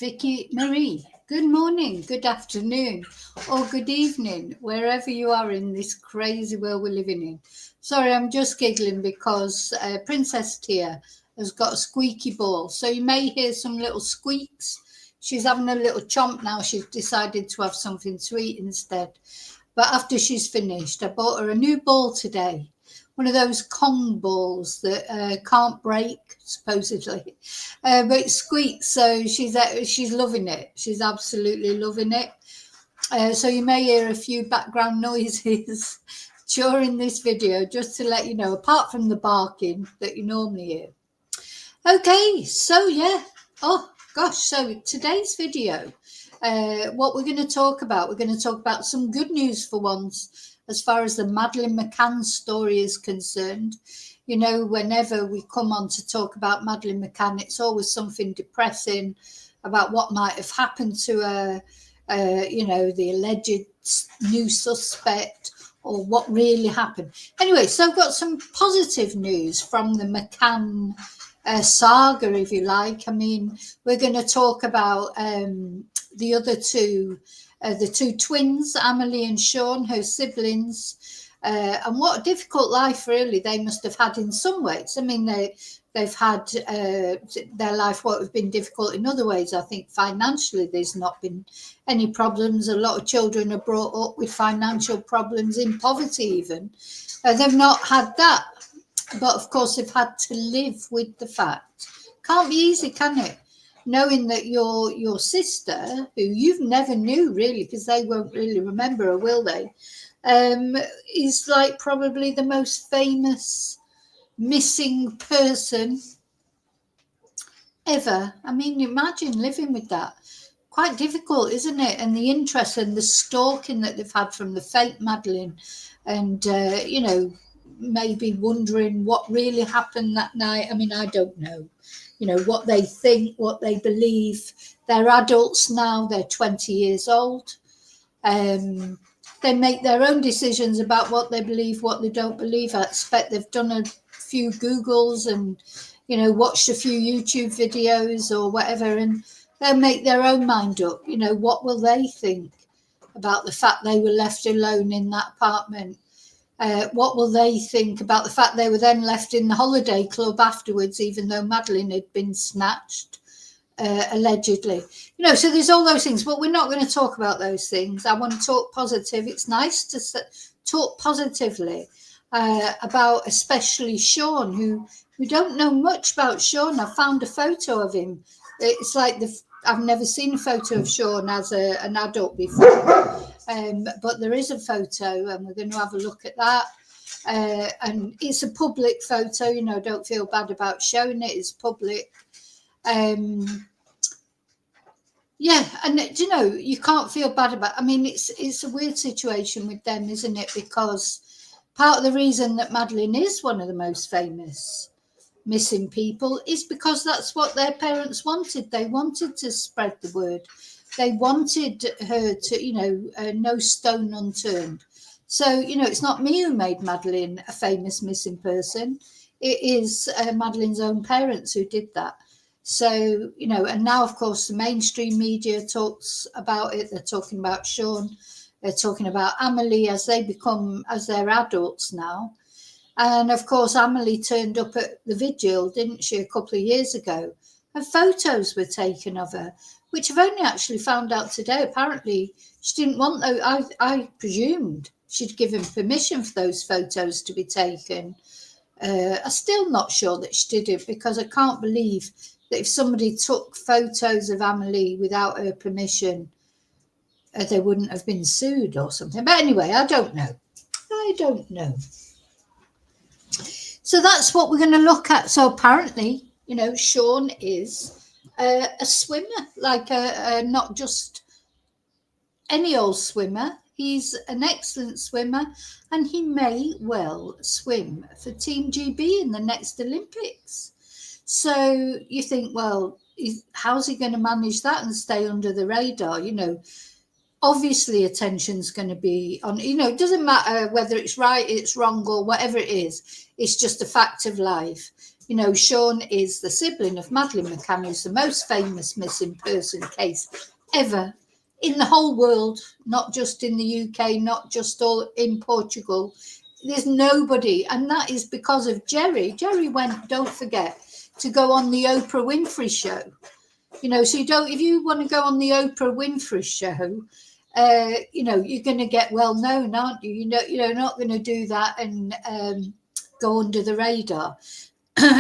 Vicky Marie. Good morning, good afternoon, or good evening, wherever you are in this crazy world we're living in. Sorry, I'm just giggling because Princess Tia has got a squeaky ball. So you may hear some little squeaks. She's having a little chomp now. She's decided to have something to eat instead. But after she's finished, I bought her a new ball today. One of those Kong balls that can't break, supposedly, but it squeaks. So she's loving it. She's absolutely loving it. So you may hear a few background noises during this video, just to let you know, apart from the barking that you normally hear. Okay, so yeah. Oh gosh, so today's video, what we're going to talk about some good news for once as far as the Madeleine McCann story is concerned. You know, whenever we come on to talk about Madeleine McCann, it's always something depressing about what might have happened to her, you know, the alleged new suspect or what really happened. Anyway, so I've got some positive news from the McCann saga, if you like. I mean, we're going to talk about the other two, the two twins, Amelie and Sean, her siblings, and what a difficult life really they must have had in some ways. I mean, they've had their life what have been difficult in other ways. I think financially there's not been any problems. A lot of children are brought up with financial problems, in poverty even. They've not had that. But of course, they've had to live with the fact. Can't be easy, can it? Knowing that your sister, who you've never knew really, because they won't really remember her, will they? Is like probably the most famous missing person ever. I mean, imagine living with that. Quite difficult, isn't it? And the interest and the stalking that they've had from the fake Madeleine, and you know, maybe wondering what really happened that night. I mean, I don't know, you know, what they think, what they believe. They're adults now, they're 20 years old. They make their own decisions about what they believe, what they don't believe. I expect they've done a few Googles and, you know, watched a few YouTube videos or whatever, and they'll make their own mind up. You know, what will they think about the fact they were left alone in that apartment? What will they think about the fact they were then left in the holiday club afterwards, even though Madeleine had been snatched, allegedly? You know, so there's all those things, but we're not going to talk about those things. I want to talk positive. It's nice to talk positively about especially Sean, who we don't know much about Sean. I found a photo of him. It's like I've never seen a photo of Sean as an adult before. But there is a photo, and we're going to have a look at that. And it's a public photo, you know, don't feel bad about showing it. It's public. Yeah, and you know, you can't feel bad about. I mean, it's a weird situation with them, isn't it? Because part of the reason that Madeleine is one of the most famous missing people is because that's what their parents wanted. They wanted to spread the word. They wanted her to, you know, no stone unturned. So, you know, it's not me who made Madeleine a famous missing person. It is Madeleine's own parents who did that. So, you know, and now, of course, the mainstream media talks about it. They're talking about Sean. They're talking about Amelie as they're adults now. And, of course, Amelie turned up at the vigil, didn't she, a couple of years ago? And photos were taken of her, which I've only actually found out today. Apparently, she didn't want those. I presumed she'd given permission for those photos to be taken. I'm still not sure that she did it, because I can't believe that if somebody took photos of Amelie without her permission, they wouldn't have been sued or something. But anyway, I don't know. So that's what we're going to look at. So apparently, you know, Sean is a swimmer, like not just any old swimmer. He's an excellent swimmer, and he may well swim for Team GB in the next Olympics. So you think, well, how's he going to manage that and stay under the radar? You know, obviously attention's going to be on, you know, it doesn't matter whether it's right, it's wrong, or whatever it is. It's just a fact of life. You know, Sean is the sibling of Madeleine McCann, who's the most famous missing person case ever in the whole world, not just in the UK, not just all in Portugal. There's nobody, and that is because of Jerry. Jerry went, don't forget, to go on the Oprah Winfrey show. You know, so if you want to go on the Oprah Winfrey show, you know, you're going to get well known, aren't you? You're not going to do that and go under the radar.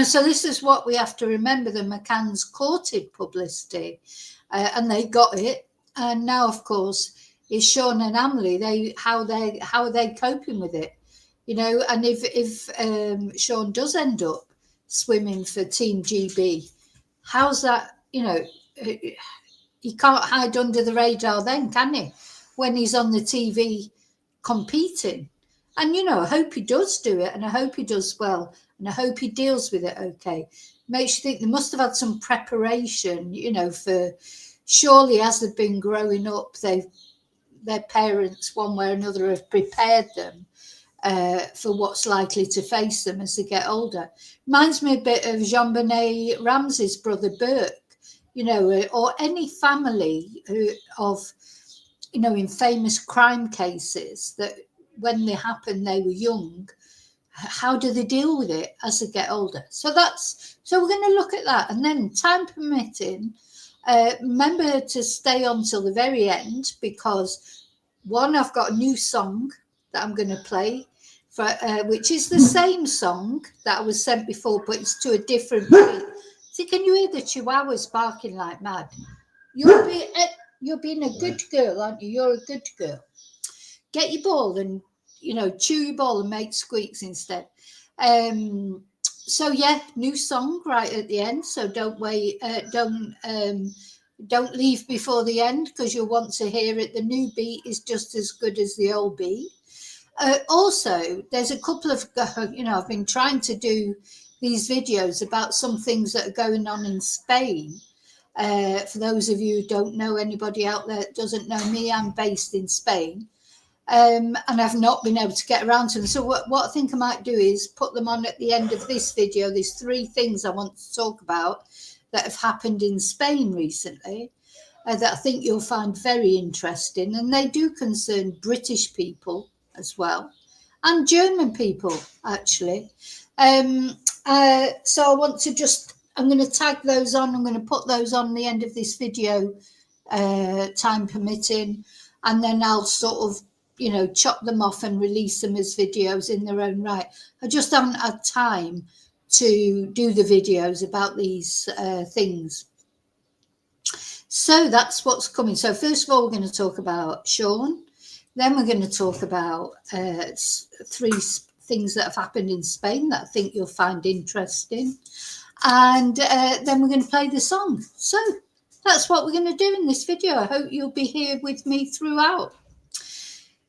So this is what we have to remember. The McCanns courted publicity, and they got it. And now, of course, is Sean and Emily. How are they coping with it? You know, and if Sean does end up swimming for Team GB, how's that? You know, he can't hide under the radar then, can he? When he's on the TV competing. And, you know, I hope he does do it, and I hope he does well, and I hope he deals with it okay. Makes you think they must have had some preparation, you know, for surely as they've been growing up, their parents, one way or another, have prepared them for what's likely to face them as they get older. Reminds me a bit of Jean-Benet Ramsey's brother Burke, you know, or any family of, you know, in famous crime cases that when they happen, they were young. How do they deal with it as they get older? So we're going to look at that. And then, time permitting, remember to stay on till the very end, because one, I've got a new song that I'm going to play, for, which is the same song that I was sent before, but it's to a different beat. See, can you hear the chihuahuas barking like mad? You're being a good girl, aren't you? You're a good girl. Get your ball and, you know, chew your ball and make squeaks instead. So yeah, new song right at the end. So don't wait, don't leave before the end, because you'll want to hear it. The new beat is just as good as the old beat. Also, there's a couple of, you know, I've been trying to do these videos about some things that are going on in Spain. For those of you who don't know, anybody out there that doesn't know me, I'm based in Spain. And I've not been able to get around to them. So what I think I might do is put them on at the end of this video. There's 3 things I want to talk about that have happened in Spain recently that I think you'll find very interesting. And they do concern British people as well, and German people, actually. So I want to I'm going to tag those on. I'm going to put those on the end of this video, time permitting. And then I'll sort of, you know, chop them off and release them as videos in their own right. I just haven't had time to do the videos about these things. So that's what's coming. So first of all, we're going to talk about Sean. Then we're going to talk about 3 things that have happened in Spain that I think you'll find interesting. And then we're going to play the song. So that's what we're going to do in this video. I hope you'll be here with me throughout.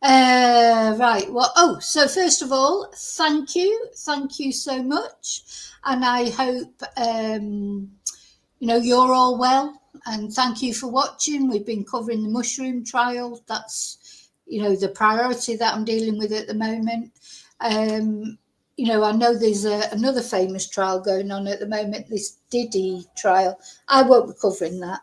Right. Well, so first of all, thank you so much, and I hope you know, you're all well, and thank you for watching. We've been covering the mushroom trial. That's, you know, the priority that I'm dealing with at the moment. You know, I know there's another famous trial going on at the moment, this Diddy trial. I won't be covering that.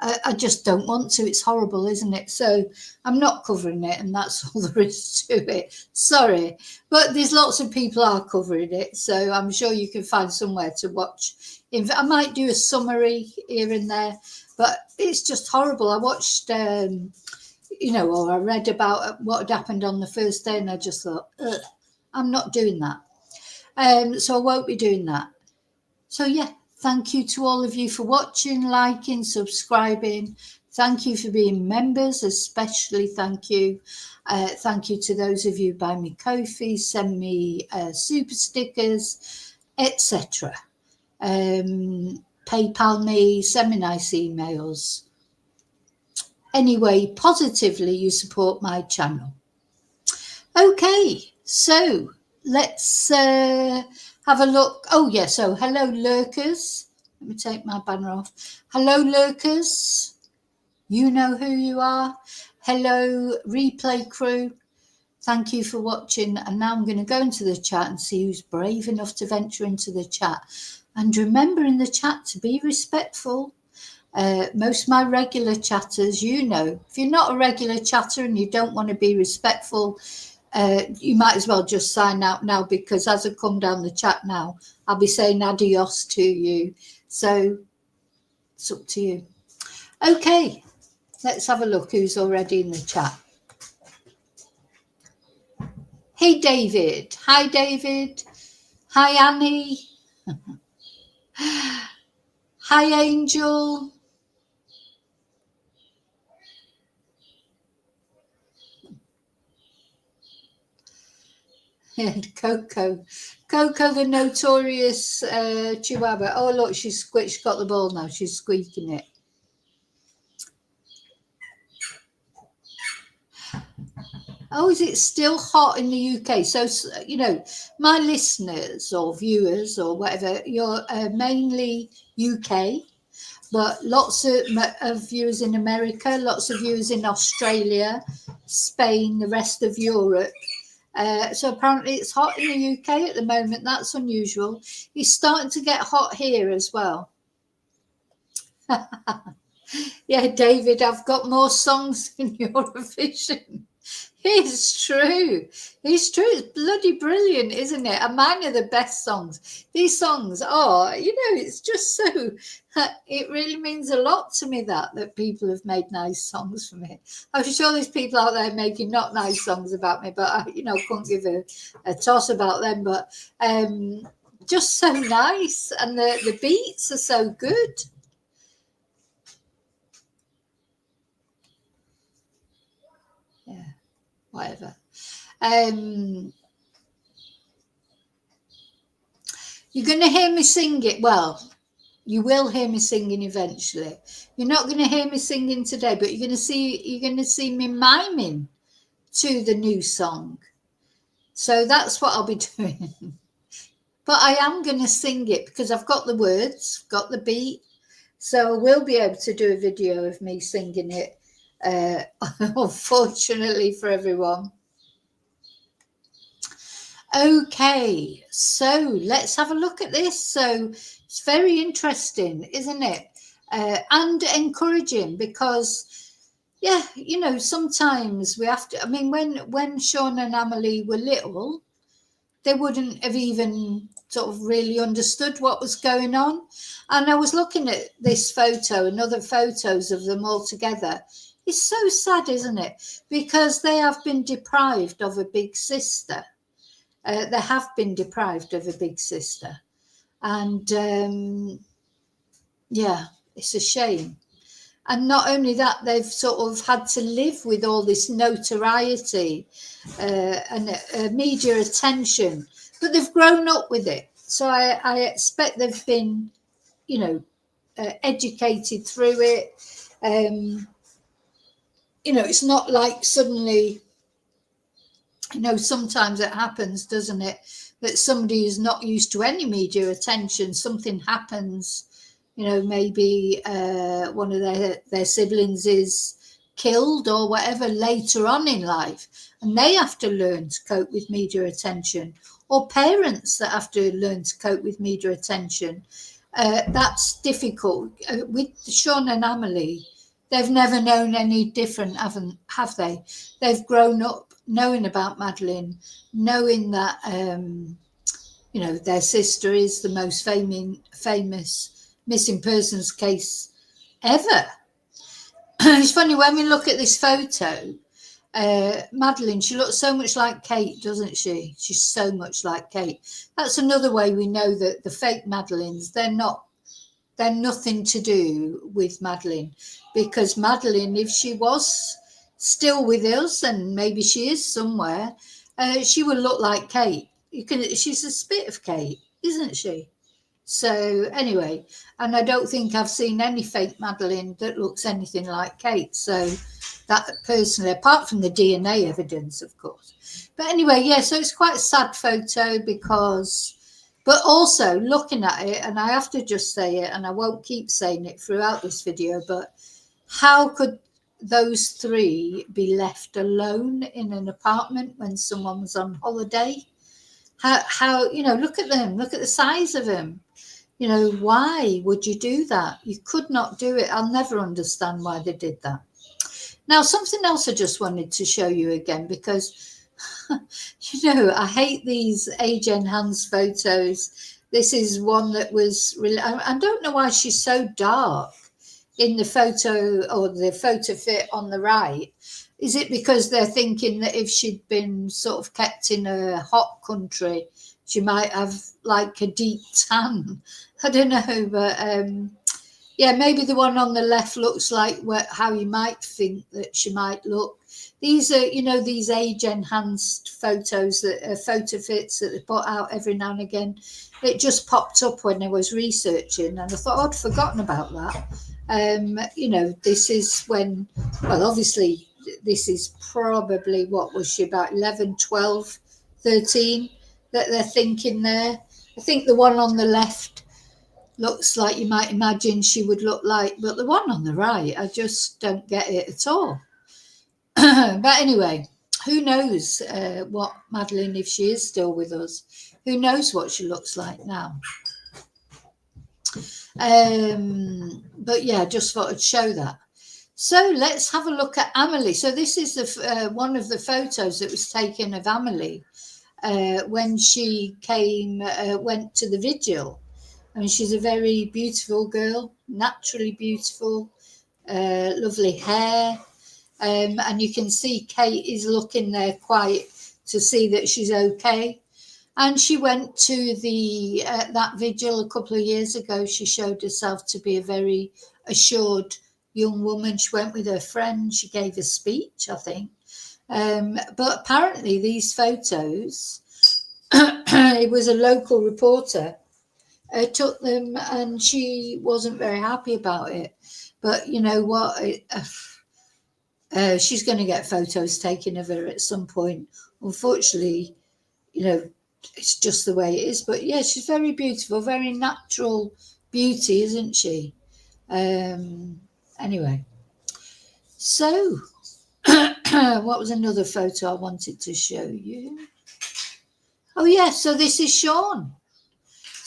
I just don't want to. It's horrible, isn't it? So I'm not covering it, and that's all there is to it. Sorry. But there's lots of people are covering it, so I'm sure you can find somewhere to watch. I might do a summary here and there, but it's just horrible. I watched, you know, or I read about what had happened on the first day, and I just thought, ugh, I'm not doing that. So I won't be doing that. So, yeah. Thank you to all of you for watching, liking, subscribing. Thank you for being members, especially thank you. Thank you to those of you who buy me Ko-fi, send me super stickers, etc. PayPal me, send me nice emails. Anyway, positively you support my channel. Okay, so let's have a look. Oh, yeah. So hello, lurkers. Let me take my banner off. Hello, lurkers. You know who you are. Hello, replay crew. Thank you for watching. And now I'm going to go into the chat and see who's brave enough to venture into the chat. And remember in the chat to be respectful. Most of my regular chatters, you know, if you're not a regular chatter and you don't want to be respectful, you might as well just sign out now, because as I come down the chat now, I'll be saying adios to you. So it's up to you. Okay, let's have a look who's already in the chat. Hey, David. Hi, David. Hi, Annie. Hi, Angel. Coco. Coco, the notorious Chihuahua. Oh, look, she's got the ball now. She's squeaking it. Oh, is it still hot in the UK? So, you know, my listeners or viewers or whatever, you're mainly UK, but lots of viewers in America, lots of viewers in Australia, Spain, the rest of Europe. So apparently it's hot in the UK at the moment. That's unusual. It's starting to get hot here as well. Yeah, David, I've got more songs in Eurovision. It's true. It's true. It's bloody brilliant, isn't it? And mine are the best songs. These songs are, you know, it's just so, it really means a lot to me that people have made nice songs for me. I'm sure there's people out there making not nice songs about me, but I, you know, couldn't give a toss about them. But just so nice. And the beats are so good. Yeah, whatever. You're going to hear me sing it. Well, you will hear me singing eventually. You're not going to hear me singing today, but you're going to see me miming to the new song. So that's what I'll be doing. But I am going to sing it because I've got the words, got the beat. So I will be able to do a video of me singing it, unfortunately for everyone. Okay, so let's have a look at this. So it's very interesting, isn't it? And encouraging, because, yeah, you know, sometimes we have to, I mean, when Sean and Amelie were little, they wouldn't have even sort of really understood what was going on. And I was looking at this photo and other photos of them all together. It's so sad, isn't it? Because they have been deprived of a big sister. They have been deprived of a big sister. And yeah, it's a shame. And not only that, they've sort of had to live with all this notoriety and media attention, but they've grown up with it. So I expect they've been, you know, educated through it. You know, it's not like suddenly, you know, sometimes it happens, doesn't it, that somebody is not used to any media attention, something happens, you know, maybe one of their siblings is killed or whatever later on in life, and they have to learn to cope with media attention, or parents that have to learn to cope with media attention. That's difficult. With Sean and Amelie, they've never known any different, have they? They've grown up knowing about Madeleine, knowing that, you know, their sister is the most famous missing persons case ever. It's funny, when we look at this photo, Madeleine, she looks so much like Kate, doesn't she? She's so much like Kate. That's another way we know that the fake Madeleines, they're nothing to do with Madeleine, because Madeleine, if she was still with us, and maybe she is somewhere, she will look like Kate. She's a spit of Kate, isn't she? So anyway, and I don't think I've seen any fake Madeleine that looks anything like Kate. So that personally, apart from the DNA evidence, of course. But anyway, yeah, so it's quite a sad photo because, but also looking at it, and I have to just say it, and I won't keep saying it throughout this video, but how could those three be left alone in an apartment when someone was on holiday? How look at them, look at the size of them. Why would you do that? You could not do it. I'll never understand why they did that. Now, something else I just wanted to show you again, because, I hate these age enhanced photos. This is one that was really, I don't know why she's so dark in the photo, or the photo fit on the right. Is it because they're thinking that if she'd been sort of kept in a hot country, she might have like a deep tan? I don't know, but yeah, maybe the one on the left looks like how you might think that she might look. These are, these age enhanced photos, that photo fits that they put out every now and again. It just popped up when I was researching, and I thought I'd forgotten about that. This is when, well, obviously this is probably, what was she, about 11, 12, 13 that they're thinking there. I think the one on the left looks like you might imagine she would look like, but the one on the right, I just don't get it at all. But anyway, who knows what Madeleine, if she is still with us, who knows what she looks like now. But yeah, just thought I'd show that. So let's have a look at Amelie. So this is the one of the photos that was taken of Amelie when she went to the vigil. I mean, she's a very beautiful girl, naturally beautiful, lovely hair. And you can see Kate is looking there quite to see that she's okay. And she went to that vigil a couple of years ago. She showed herself to be a very assured young woman. She went with her friend. She gave a speech, I think. But apparently these photos, it was a local reporter took them, and she wasn't very happy about it. But you know what? She's going to get photos taken of her at some point. Unfortunately, it's just the way it is. But yeah, she's very beautiful, very natural beauty, isn't she? Anyway, so what was another photo I wanted to show you? Oh yeah, so this is Sean.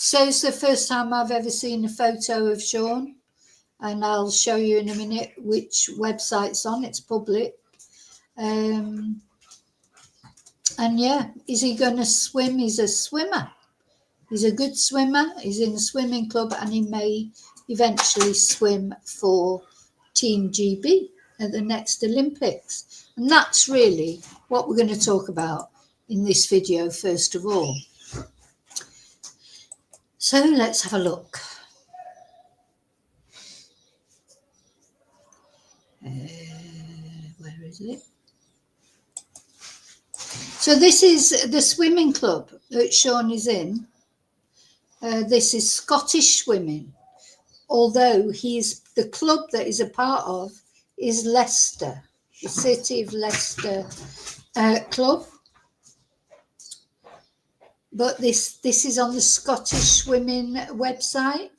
So it's the first time I've ever seen a photo of Sean, and I'll show you in a minute which website's on. It's public. And yeah, is he going to swim? He's a swimmer. He's a good swimmer. He's in a swimming club, and he may eventually swim for Team GB at the next Olympics. And that's really what we're going to talk about in this video, first of all. So let's have a look. Where is it? So this is the swimming club that Sean is in. This is Scottish Swimming, although the club that he's a part of is Leicester, the City of Leicester club. But this is on the Scottish Swimming website.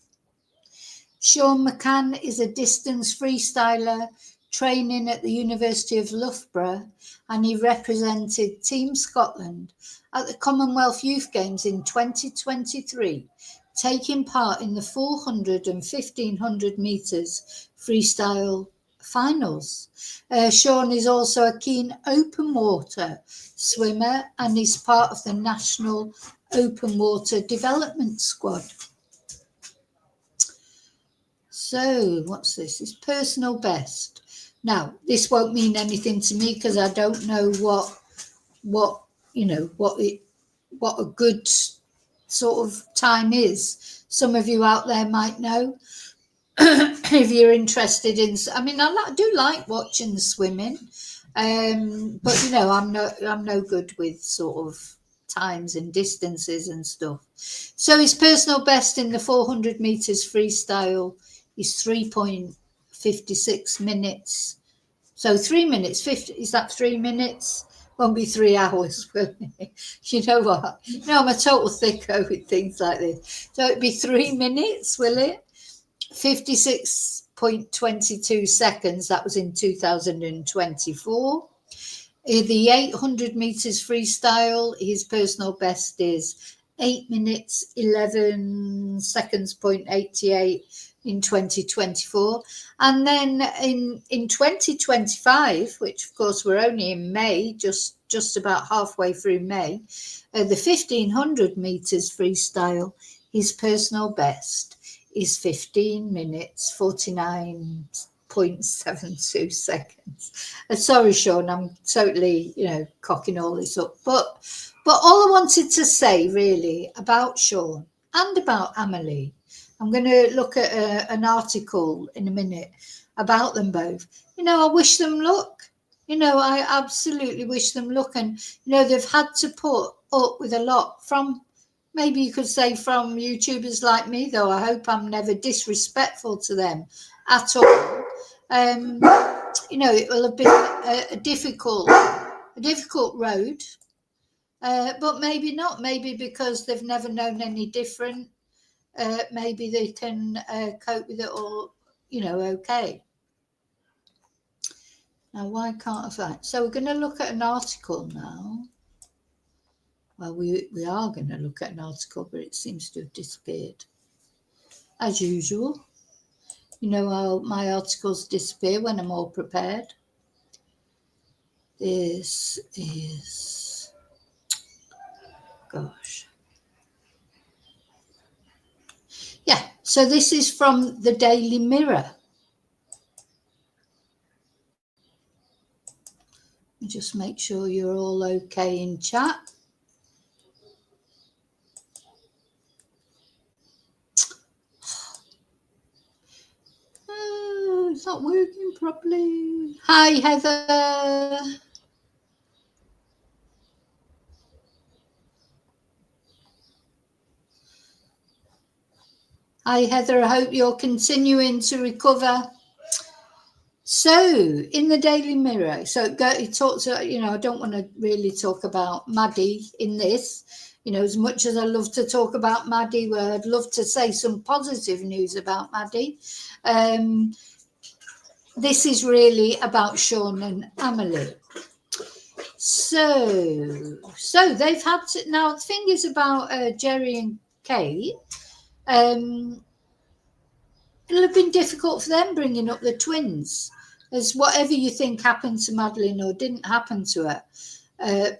Sean McCann is a distance freestyler training at the University of Loughborough, and he represented Team Scotland at the Commonwealth Youth Games in 2023, taking part in the 400 and 1500 metres freestyle finals. Sean is also a keen open water swimmer and is part of the National Open Water Development Squad. So what's this? His personal best. Now, this won't mean anything to me because I don't know what a good sort of time is. Some of you out there might know. If you're interested in, I mean, I do like watching the swimming, but I'm no good with sort of times and distances and stuff. So his personal best in the 400 meters freestyle is 3.56 minutes. So 3 minutes 50. Is that 3 minutes? Won't be 3 hours, will it? You know what? I'm a total thicko with things like this. So it'd be 3 minutes, will it? 56.6 0.22 seconds. That was in 2024. The 800 meters freestyle, his personal best is 8 minutes 11 seconds 0.88 in 2024. And then in 2025, which of course we're only in May, just about halfway through May, the 1500 meters freestyle, his personal best is 15 minutes 49.72 seconds. Sorry, Sean, I'm totally, cocking all this up. But all I wanted to say really about Sean and about Amelie, I'm going to look at an article in a minute about them both. I wish them luck. I absolutely wish them luck. And, they've had to put up with a lot from, maybe you could say, from YouTubers like me, though I hope I'm never disrespectful to them at all. It will have been a difficult road, but maybe not. Maybe because they've never known any different. Maybe they can cope with it all, okay. Now, why can't I find? So we're going to look at an article now. Well, we are going to look at an article, but it seems to have disappeared. As usual. You know how my articles disappear when I'm all prepared. This is, gosh. Yeah, so this is from the Daily Mirror. Just make sure you're all okay in chat. Oh, it's not working properly. Hi, Heather. Hi, Heather. I hope you're continuing to recover. So, in the Daily Mirror, it talks, I don't want to really talk about Maddie in this. As much as I love to talk about Maddie, well, I'd love to say some positive news about Maddie. This is really about Sean and Amelie. So they've had to, now the thing is about Jerry and Kate, it'll have been difficult for them bringing up the twins, as whatever you think happened to Madeleine or didn't happen to her.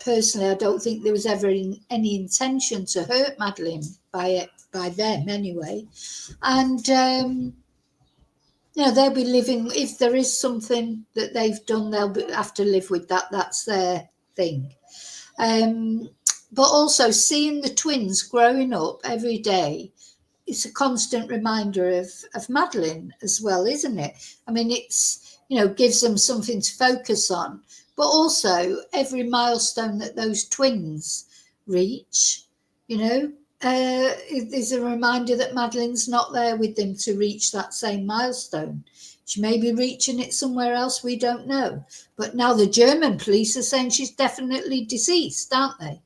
Personally, I don't think there was ever any intention to hurt Madeleine by them anyway. And, they'll be living, if there is something that they've done, they'll have to live with that. That's their thing. But also seeing the twins growing up every day, it's a constant reminder of Madeleine as well, isn't it? I mean, it's, gives them something to focus on, but also every milestone that those twins reach, is a reminder that Madeleine's not there with them to reach that same milestone. She may be reaching it somewhere else, we don't know. But now the German police are saying she's definitely deceased, aren't they?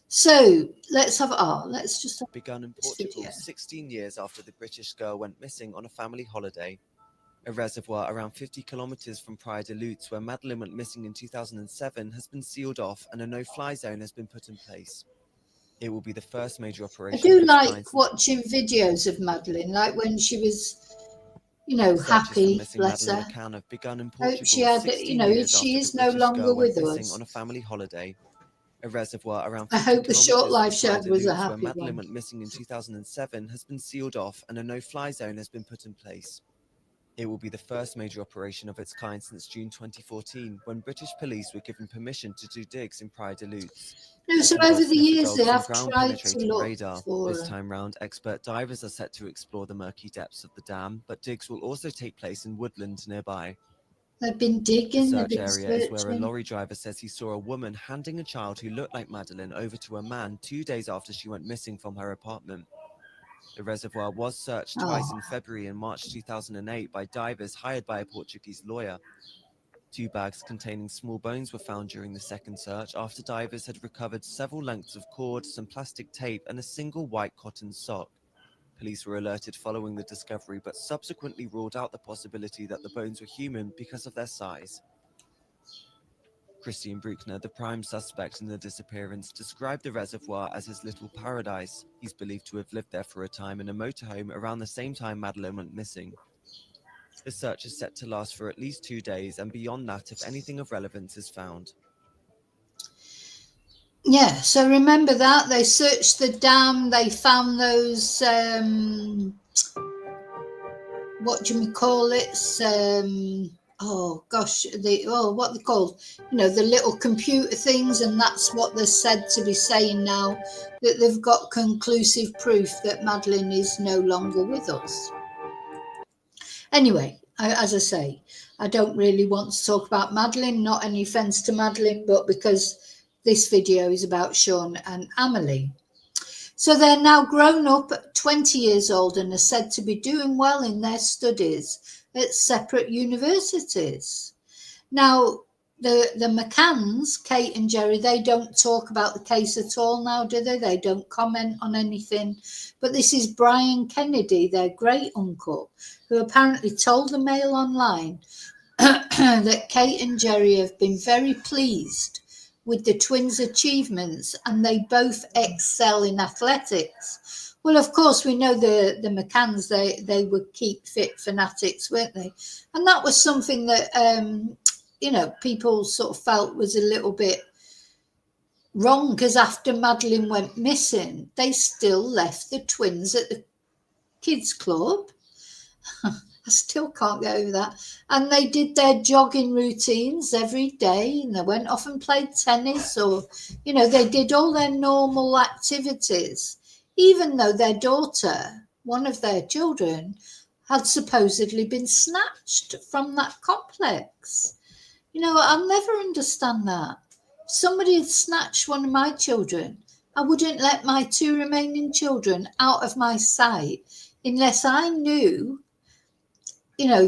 So let's just have begun in Portugal 16 years after the British girl went missing on a family holiday. A reservoir around 50 kilometers from Praia de Luz, where Madeleine went missing in 2007, has been sealed off and a no-fly zone has been put in place. It will be the first major operation. I do like watching videos of Madeleine, like when she was, happy, bless her. McCann have begun in Portugal. Hope she had, she is no longer with us. On a family holiday. A reservoir around 50 I hope the short life she had was a where happy Madeleine one. went missing in 2007 has been sealed off and a no-fly zone has been put in place. It will be the first major operation of its kind since June 2014, when British police were given permission to do digs in Praia de Luz. No, so over the years they have tried to look radar. for This time round, expert divers are set to explore the murky depths of the dam, but digs will also take place in woodland nearby. They've been digging, the they've been search area searching. is where a lorry driver says he saw a woman handing a child who looked like Madeleine over to a man 2 days after she went missing from her apartment. The reservoir was searched twice in February and March 2008 by divers hired by a Portuguese lawyer. 2 bags containing small bones were found during the second search after divers had recovered several lengths of cord, some plastic tape and a single white cotton sock. police were alerted following the discovery, but subsequently ruled out the possibility that the bones were human because of their size. Christian Bruckner, the prime suspect in the disappearance, described the reservoir as his little paradise. He's believed to have lived there for a time in a motorhome around the same time Madeleine went missing. The search is set to last for at least 2 days, and beyond that if anything of relevance is found. Yeah, so remember that they searched the dam, they found those what do you call it, what they called, the little computer things, and that's what they're said to be saying now, that they've got conclusive proof that Madeleine is no longer with us. Anyway, as I say, I don't really want to talk about Madeleine, not any offence to Madeleine, but because this video is about Sean and Amelie. So they're now grown up, 20 years old, and are said to be doing well in their studies at separate universities. Now, the McCanns, Kate and Jerry, they don't talk about the case at all now, do they? They don't comment on anything. But this is Brian Kennedy, their great uncle, who apparently told the Mail Online that Kate and Jerry have been very pleased with the twins' achievements, and they both excel in athletics. Well, of course, we know the McCanns, they were keep fit fanatics, weren't they? And that was something that, people sort of felt was a little bit wrong, because after Madeleine went missing, they still left the twins at the kids' club. I still can't get over that. And they did their jogging routines every day, and they went off and played tennis, or, they did all their normal activities, even though their daughter, one of their children, had supposedly been snatched from that complex. I'll never understand that. If somebody had snatched one of my children, I wouldn't let my 2 remaining children out of my sight unless I knew,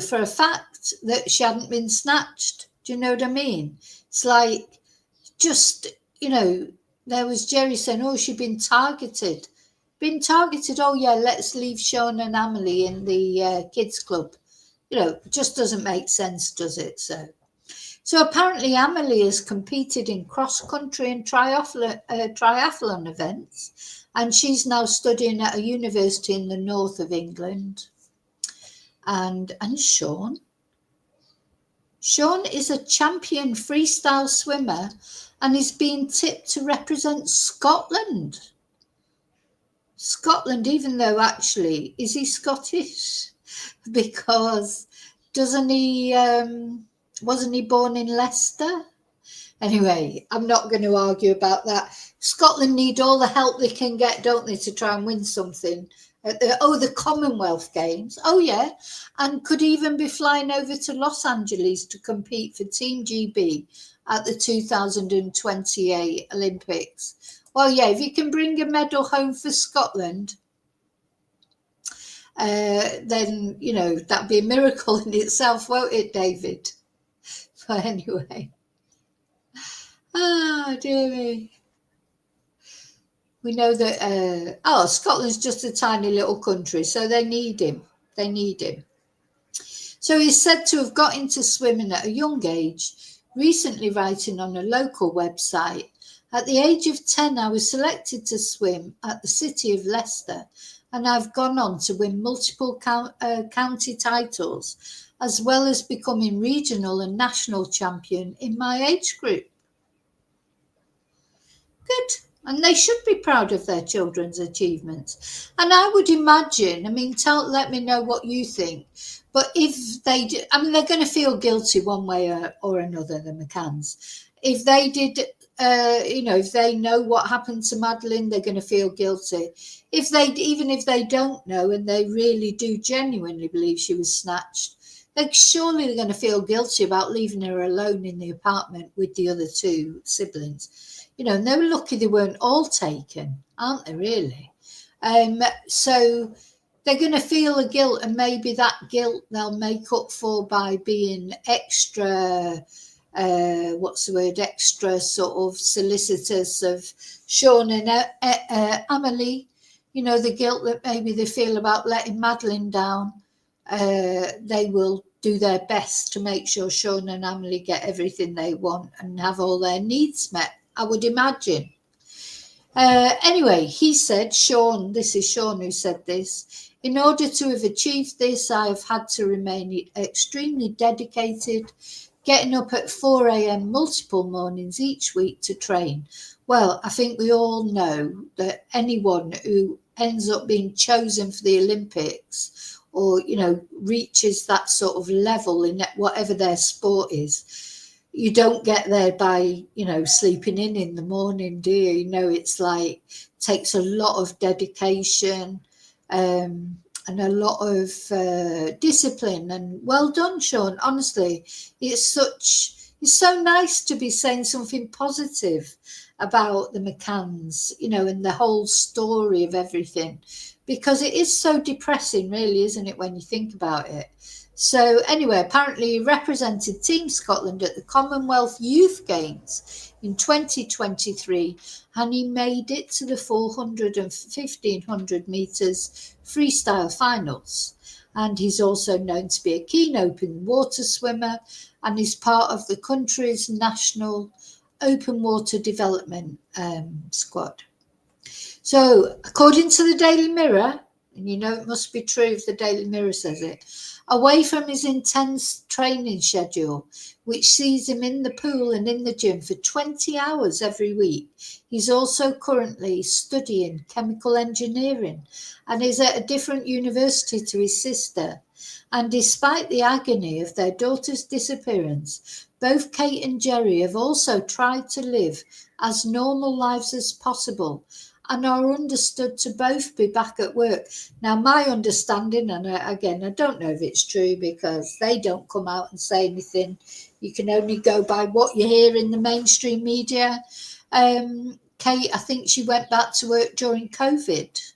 for a fact that she hadn't been snatched. Do you know what I mean? It's like, just, there was Jerry saying, oh, she'd been targeted. Been targeted, oh yeah, let's leave Sean and Amelie in the kids' club. It just doesn't make sense, does it? So apparently Amelie has competed in cross-country and triathlon events, and she's now studying at a university in the north of England. And Sean is a champion freestyle swimmer and is being tipped to represent Scotland. Scotland, even though actually, is he Scottish? Because wasn't he born in Leicester? Anyway, I'm not going to argue about that. Scotland need all the help they can get, don't they, to try and win something. The Commonwealth Games. Oh, yeah. And could even be flying over to Los Angeles to compete for Team GB at the 2028 Olympics. Well, yeah, if you can bring a medal home for Scotland, then, that'd be a miracle in itself, won't it, David? But anyway. Oh, dear me. We know that, Scotland's just a tiny little country, so they need him. So he's said to have got into swimming at a young age, recently writing on a local website. At the age of 10, I was selected to swim at the city of Leicester, and I've gone on to win multiple county titles, as well as becoming regional and national champion in my age group. Good. And they should be proud of their children's achievements. And I would imagine, let me know what you think. But if they do, they're going to feel guilty one way or another, the McCanns. If they did, if they know what happened to Madeleine, they're going to feel guilty. Even if they don't know and they really do genuinely believe she was snatched, they're going to feel guilty about leaving her alone in the apartment with the other 2 siblings. And they were lucky they weren't all taken, aren't they, really? So they're going to feel a guilt, and maybe that guilt they'll make up for by being extra, extra sort of solicitous of Sean and Amelie, you know, the guilt that maybe they feel about letting Madeleine down, they will do their best to make sure Sean and Emily get everything they want and have all their needs met, I would imagine. Anyway, he said, Sean, this is Sean who said this, in order to have achieved this, I have had to remain extremely dedicated, getting up at 4 a.m. multiple mornings each week to train. Well, I think we all know that anyone who ends up being chosen for the Olympics or, you know, reaches that sort of level in whatever their sport is, you don't get there by, you know, sleeping in the morning, do you? You know, it's like, takes a lot of dedication and a lot of discipline. And well done, Sean. Honestly, it's so nice to be saying something positive about the McCanns, you know, and the whole story of everything, because it is so depressing, really, isn't it, when you think about it? So anyway, apparently he represented Team Scotland at the Commonwealth Youth Games in 2023, and he made it to the 400 and 1500 metres freestyle finals. And he's also known to be a keen open water swimmer and is part of the country's national open water development squad. So according to the Daily Mirror, and you know it must be true if the Daily Mirror says it, away from his intense training schedule, which sees him in the pool and in the gym for 20 hours every week, he's also currently studying chemical engineering and is at a different university to his sister. And despite the agony of their daughter's disappearance, both Kate and Jerry have also tried to live as normal lives as possible and are understood to both be back at work. Now, my understanding, and again, I don't know if it's true because they don't come out and say anything. You can only go by what you hear in the mainstream media. Kate, I think she went back to work during COVID,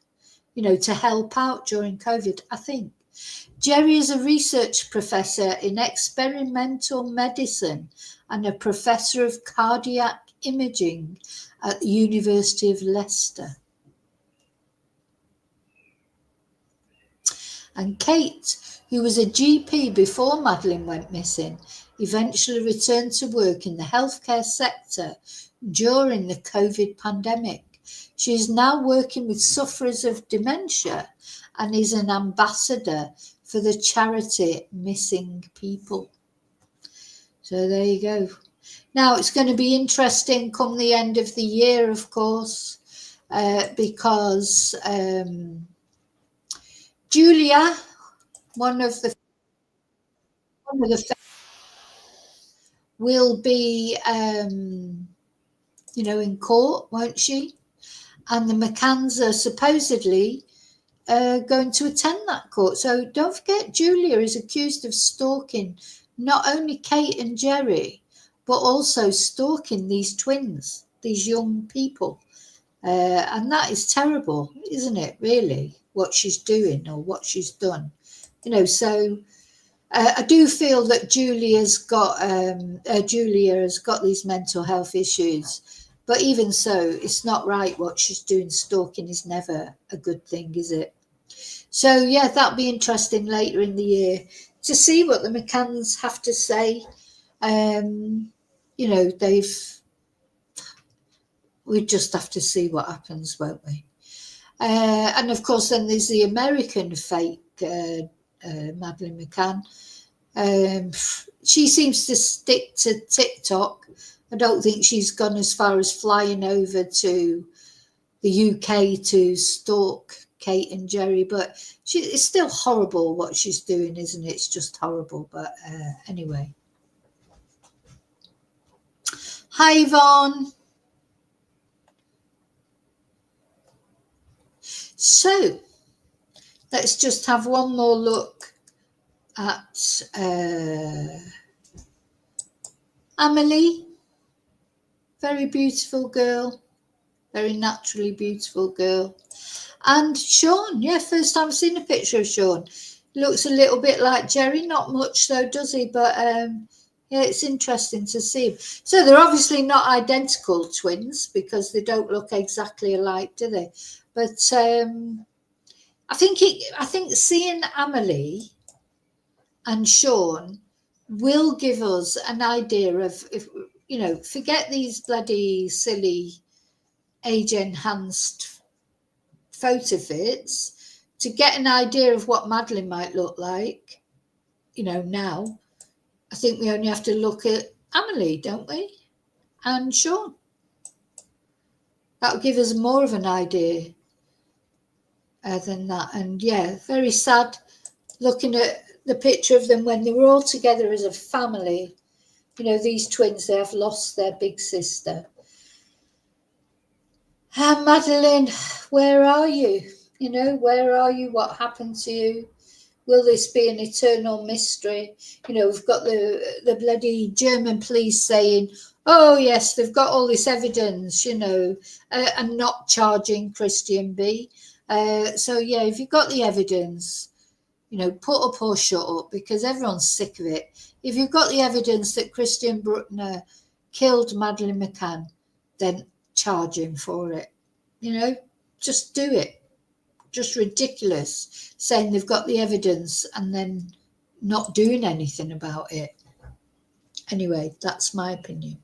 you know, to help out during COVID, I think. Jerry is a research professor in experimental medicine and a professor of cardiac imaging at the University of Leicester. And Kate, who was a GP before Madeleine went missing, eventually returned to work in the healthcare sector during the COVID pandemic. She is now working with sufferers of dementia and is an ambassador for the charity Missing People. So there you go. Now, it's going to be interesting come the end of the year, of course, because Julia, one of the will be, you know, in court, won't she? And the McCanns are supposedly going to attend that court. So don't forget, Julia is accused of stalking not only Kate and Jerry, but also stalking these twins, these young people. And that is terrible, isn't it, really, what she's doing or what she's done? You know, so I do feel that Julia has got these mental health issues. But even so, it's not right what she's doing. Stalking is never a good thing, is it? So, yeah, that'll be interesting later in the year to see what the McCanns have to say. You know, we just have to see what happens, won't we? And, of course, then there's the American fake Madeleine McCann. She seems to stick to Tik-Tok. I don't think she's gone as far as flying over to the UK to stalk Kate and Jerry, but it's still horrible what she's doing, isn't it? It's just horrible. But anyway. Hi, Yvonne. So let's just have one more look at Amelie. Very beautiful girl, very naturally beautiful girl. And Sean, yeah, first time I've seen a picture of Sean. Looks a little bit like Jerry, not much though, does he? But Yeah, it's interesting to see. So they're obviously not identical twins because they don't look exactly alike, do they? But I think seeing Amelie and Sean will give us an idea of, if forget these bloody silly age enhanced photo fits, to get an idea of what Madeleine might look like. Now I think we only have to look at Amelie, don't we? And Sean. That'll give us more of an idea than that. And yeah, very sad looking at the picture of them when they were all together as a family. These twins, they have lost their big sister. Madeleine, where are you? Where are you? What happened to you? Will this be an eternal mystery? We've got the bloody German police saying, oh, yes, they've got all this evidence, and not charging Christian B. So, yeah, if you've got the evidence, put up or shut up, because everyone's sick of it. If you've got the evidence that Christian Bruckner killed Madeleine McCann, then charge him for it. Just do it. Just ridiculous saying they've got the evidence and then not doing anything about it. Anyway, that's my opinion.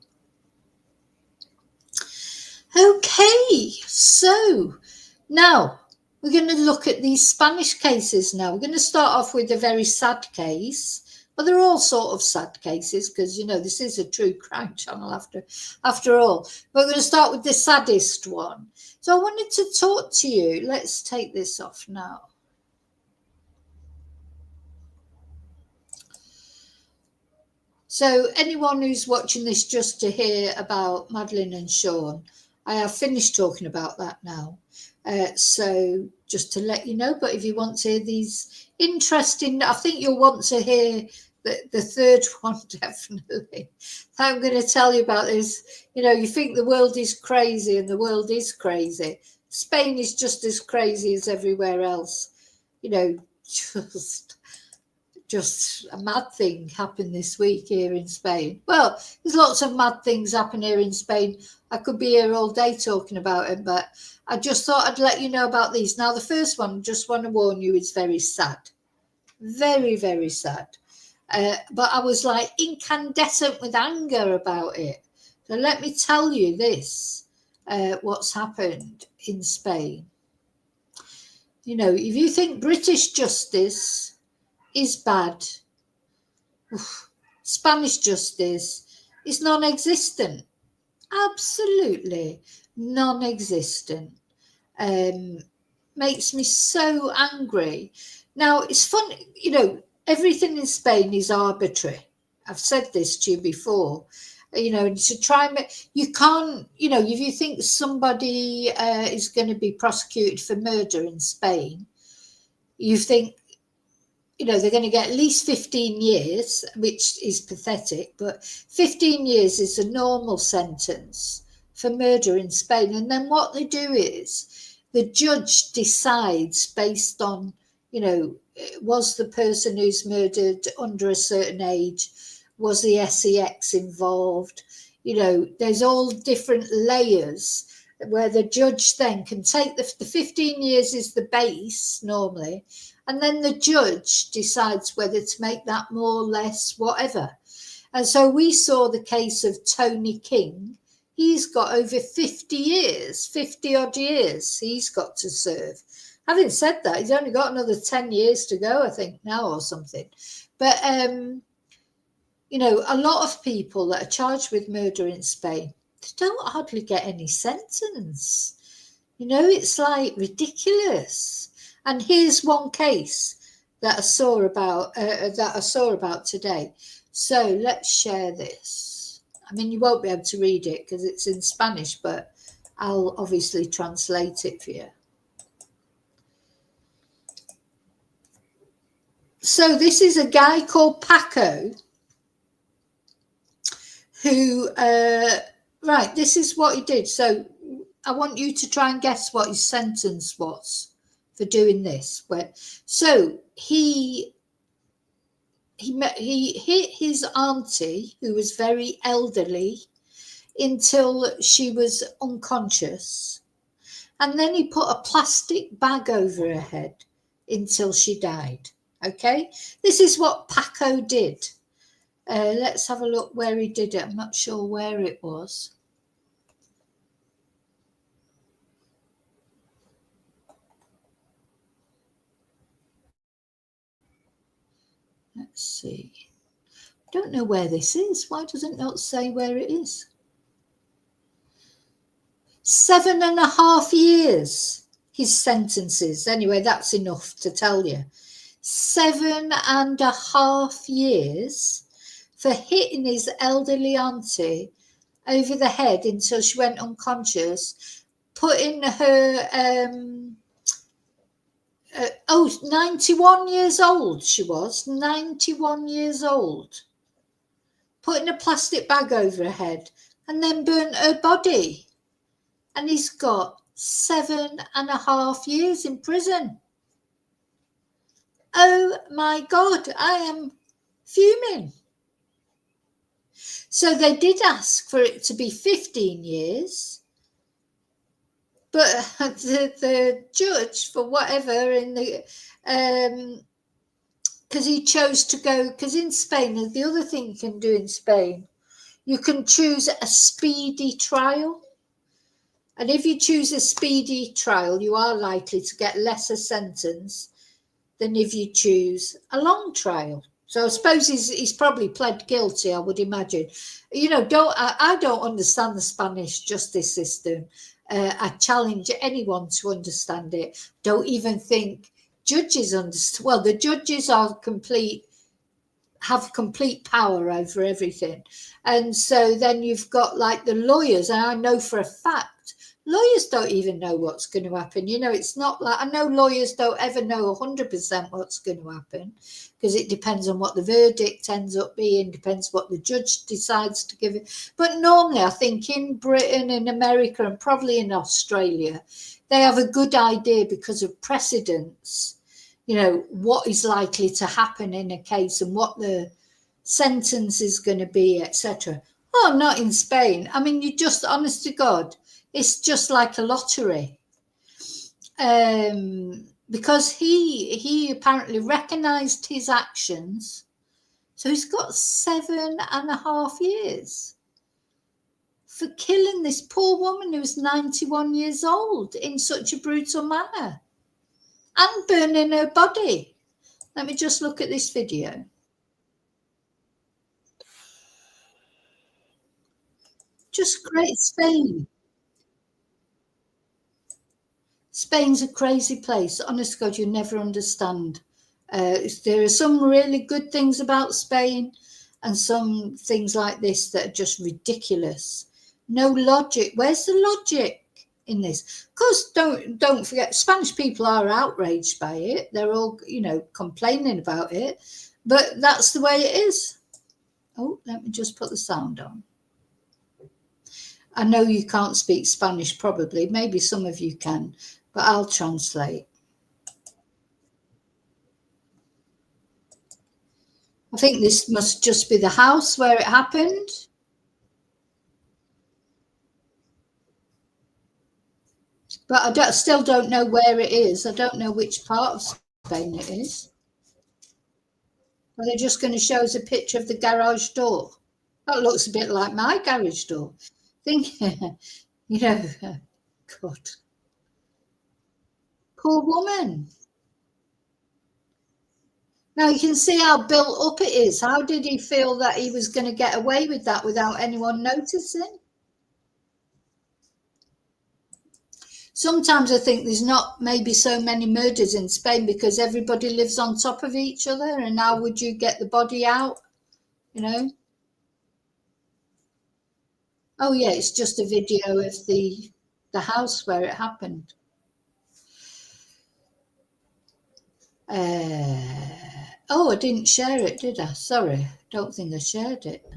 Okay, so now we're going to look at these Spanish cases now. We're going to start off with a very sad case. Well, they're all sort of sad cases because, this is a true crime channel after all. But we're going to start with the saddest one. So I wanted to talk to you. Let's take this off now. So anyone who's watching this just to hear about Madeleine and Sean, I have finished talking about that now. So just to let you know, but if you want to hear these interesting, I think you'll want to hear the third one, definitely. I'm going to tell you about this. You think the world is crazy, and the world is crazy. Spain is just as crazy as everywhere else. Just a mad thing happened this week here in Spain. Well, there's lots of mad things happen here in Spain. I could be here all day talking about it, but I just thought I'd let you know about these. Now, the first one, just want to warn you, is very sad. Very, very sad. But I was like incandescent with anger about it. So let me tell you this, what's happened in Spain. If you think British justice is bad, Spanish justice is non-existent. Absolutely non-existent. Makes me so angry. Now, it's fun, everything in Spain is arbitrary. I've said this to you before. To try and you can't, if you think somebody is going to be prosecuted for murder in Spain, you think, they're going to get at least 15 years, which is pathetic, but 15 years is a normal sentence for murder in Spain. And then what they do is the judge decides based on, was the person who's murdered under a certain age, was the sex involved? There's all different layers where the judge then can take the 15 years is the base normally, and then the judge decides whether to make that more or less, whatever. And so we saw the case of Tony King. He's got over 50 years, 50 odd years he's got to serve. Having said that, he's only got another 10 years to go, I think, now or something. But, a lot of people that are charged with murder in Spain, they don't hardly get any sentence. It's like ridiculous. And here's one case that I saw about today. So let's share this. I mean, you won't be able to read it because it's in Spanish, but I'll obviously translate it for you. So this is a guy called Paco who, right, this is what he did. So I want you to try and guess what his sentence was for doing this. So he he hit his auntie, who was very elderly, until she was unconscious. And then he put a plastic bag over her head until she died. Okay, this is what Paco did. Let's have a look where he did it. I'm not sure where it was. Let's see. Don't know where this is. Why does it not say where it is? 7.5 years, his sentences. Anyway, that's enough to tell you. 7.5 years for hitting his elderly auntie over the head until she went unconscious, putting her 91 years old she was, 91 years old, putting a plastic bag over her head, and then burnt her body. And he's got 7.5 years in prison. Oh my God, I am fuming. So they did ask for it to be 15 years, but the judge, for whatever, in the because he chose to go, because in Spain, the other thing you can do in Spain, you can choose a speedy trial. And if you choose a speedy trial, you are likely to get lesser sentence than if you choose a long trial. So I suppose he's probably pled guilty, I would imagine. You know, I don't understand the Spanish justice system. I challenge anyone to understand it. Don't even think judges understand. Well, the judges are have complete power over everything. And so then you've got like the lawyers, and I know for a fact, lawyers don't even know what's going to happen. You know, it's not like, I know lawyers don't ever know 100% what's going to happen, because it depends on what the verdict ends up being, depends what the judge decides to give it. But normally I think in Britain, in America, and probably in Australia, they have a good idea because of precedents, you know, what is likely to happen in a case and what the sentence is going to be, etc. Oh, not in Spain. I mean, you just, honest to God, it's just like a lottery. Because he apparently recognised his actions. So he's got 7.5 years for killing this poor woman who was 91 years old in such a brutal manner and burning her body. Let me just look at this video. Just great. Spain. Spain's a crazy place. Honest God, you never understand. There are some really good things about Spain and some things like this that are just ridiculous. No logic. Where's the logic in this? Of course, don't forget, Spanish people are outraged by it. They're all, you know, complaining about it. But that's the way it is. Oh, let me just put the sound on. I know you can't speak Spanish, probably. Maybe some of you can, but I'll translate. I think this must just be the house where it happened. But I still don't know where it is. I don't know which part of Spain it is. Are they just going to show us a picture of the garage door? That looks a bit like my garage door. Think, you know, God. Poor woman. Now you can see how built up it is. How did he feel that he was going to get away with that without anyone noticing? Sometimes I think there's not maybe so many murders in Spain because everybody lives on top of each other, and how would you get the body out, you know? Oh yeah, it's just a video of the house where it happened. Oh, I didn't share it, did I? Sorry, don't think I shared it.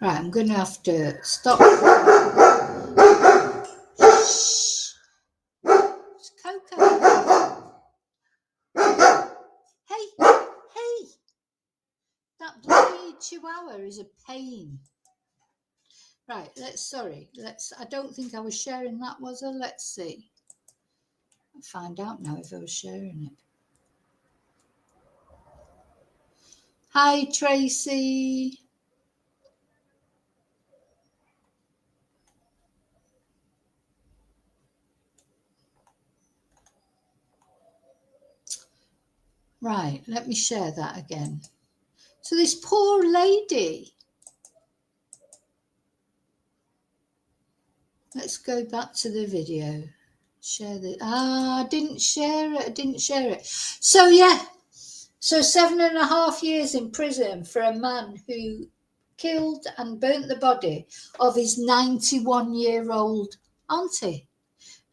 Right, I'm going to have to stop. Chihuahua is a pain. Right, I don't think I was sharing that, was I? Let's see. I'll find out now if I was sharing it. Hi, Tracy. Right, let me share that again. So this poor lady. Let's go back to the video. Share the. I didn't share it. So yeah. So 7.5 years in prison for a man who killed and burnt the body of his 91-year-old auntie.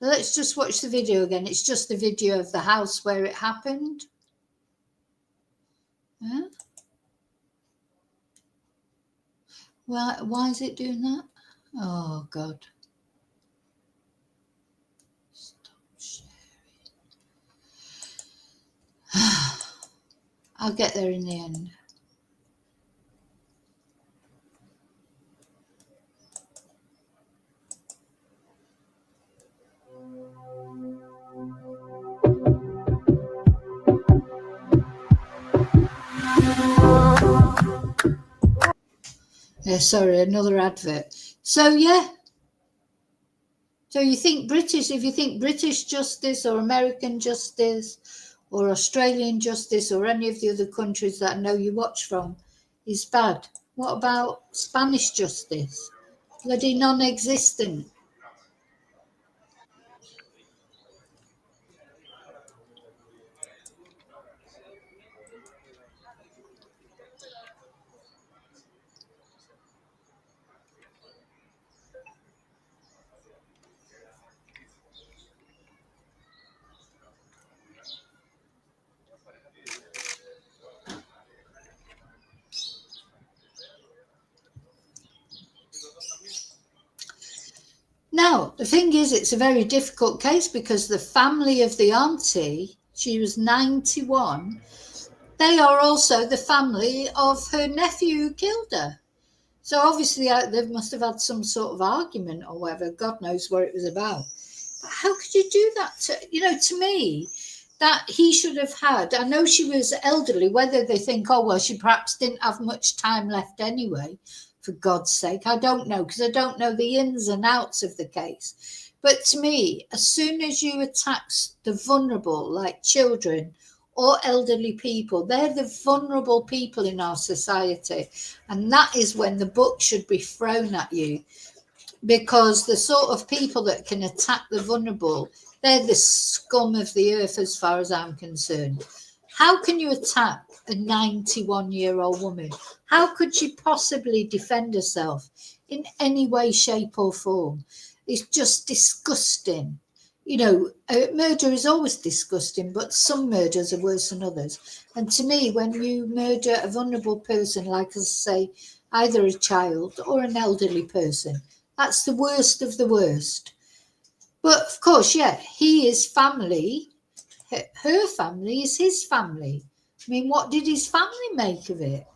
Now let's just watch the video again. It's just the video of the house where it happened. Yeah. Why is it doing that? Oh, God. Stop sharing. I'll get there in the end. Sorry, another advert. So, yeah. So you think British, if you think British justice or American justice or Australian justice or any of the other countries that I know you watch from is bad, what about Spanish justice? Bloody non-existent. Now, the thing is, it's a very difficult case because the family of the auntie, she was 91, they are also the family of her nephew who killed her. So obviously they must have had some sort of argument or whatever. God knows what it was about. But how could you do that? To me, that he should have had, I know she was elderly, whether they think, oh, well, she perhaps didn't have much time left anyway. For God's sake, I don't know, because I don't know the ins and outs of the case. But to me, as soon as you attack the vulnerable, like children or elderly people, they're the vulnerable people in our society. And that is when the book should be thrown at you, because the sort of people that can attack the vulnerable, they're the scum of the earth as far as I'm concerned. How can you attack a 91-year-old woman? How could she possibly defend herself in any way, shape or form? It's just disgusting. Murder is always disgusting, but some murders are worse than others. And to me, when you murder a vulnerable person, like I say, either a child or an elderly person, that's the worst of the worst. But of course, yeah, he is family. Her family is his family. I mean, what did his family make of it?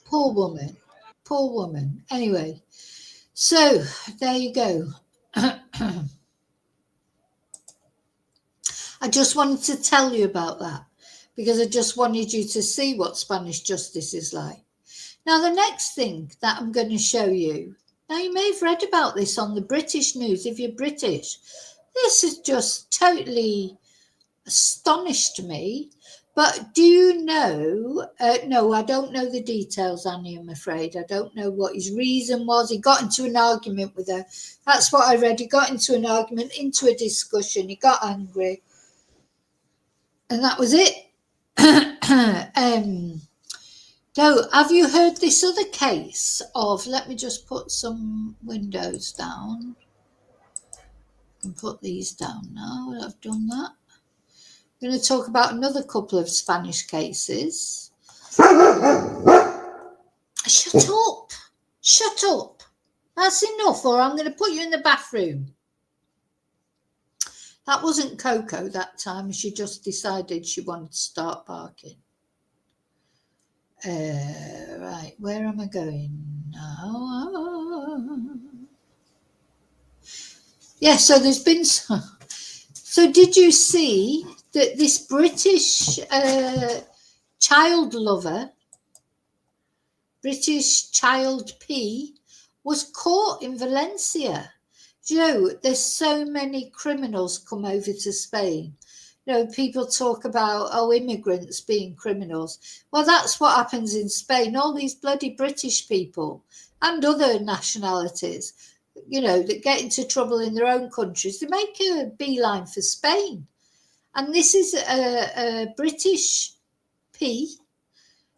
Poor woman. Poor woman. Anyway, so there you go. I just wanted to tell you about that because I just wanted you to see what Spanish justice is like. Now, the next thing that I'm going to show you, now you may have read about this on the British news if you're British. This has just totally astonished me. But do you know, no, I don't know the details, Annie, I'm afraid. I don't know what his reason was. He got into an argument with her. That's what I read. He got into an argument, into a discussion. He got angry. And that was it. So, have you heard this other case of, let me just put some windows down. I can put these down now. I've done that. I'm going to talk about another couple of Spanish cases. Shut up. Shut up. That's enough, or I'm going to put you in the bathroom. That wasn't Coco that time. She just decided she wanted to start barking. Right, where am I going now? Yeah, so there's been some. So did you see that this British child lover, British child P, was caught in Valencia? Do you know, there's so many criminals come over to Spain. You know, people talk about, immigrants being criminals. Well, that's what happens in Spain. All these bloody British people and other nationalities, you know, that get into trouble in their own countries, they make a beeline for Spain. And this is a British P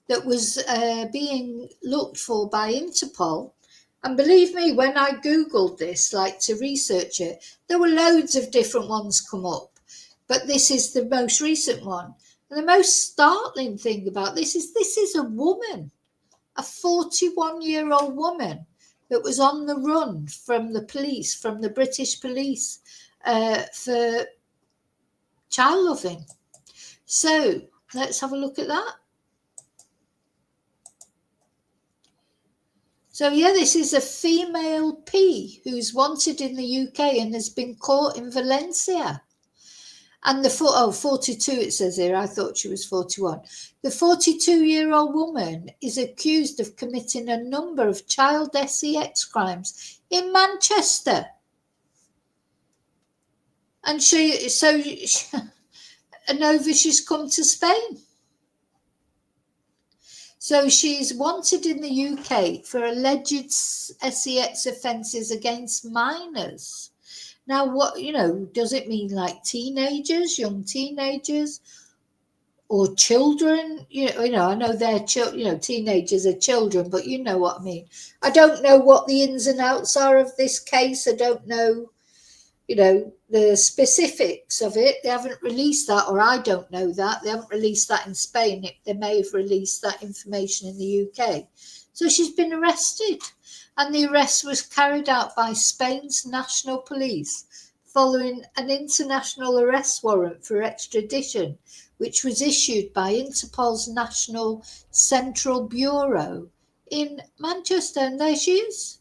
that was being looked for by Interpol. And believe me, when I Googled this, like to research it, there were loads of different ones come up. But this is the most recent one. And the most startling thing about this is a woman, a 41-year-old woman that was on the run from the police, from the British police, for child loving. So let's have a look at that. So yeah, this is a female P who's wanted in the UK and has been caught in Valencia. And the 42 it says here, I thought she was 41. The 42-year-old woman is accused of committing a number of child sex crimes in Manchester. And she's come to Spain. So she's wanted in the UK for alleged sex offences against minors. Now, what, you know, does it mean like teenagers, young teenagers, or children? You know, I know they're teenagers are children, but you know what I mean. I don't know what the ins and outs are of this case. I don't know, you know, the specifics of it. They haven't released that, or I don't know that. They haven't released that in Spain. They may have released that information in the UK. So she's been arrested. And the arrest was carried out by Spain's national police following an international arrest warrant for extradition, which was issued by Interpol's National Central Bureau in Manchester. And there she is.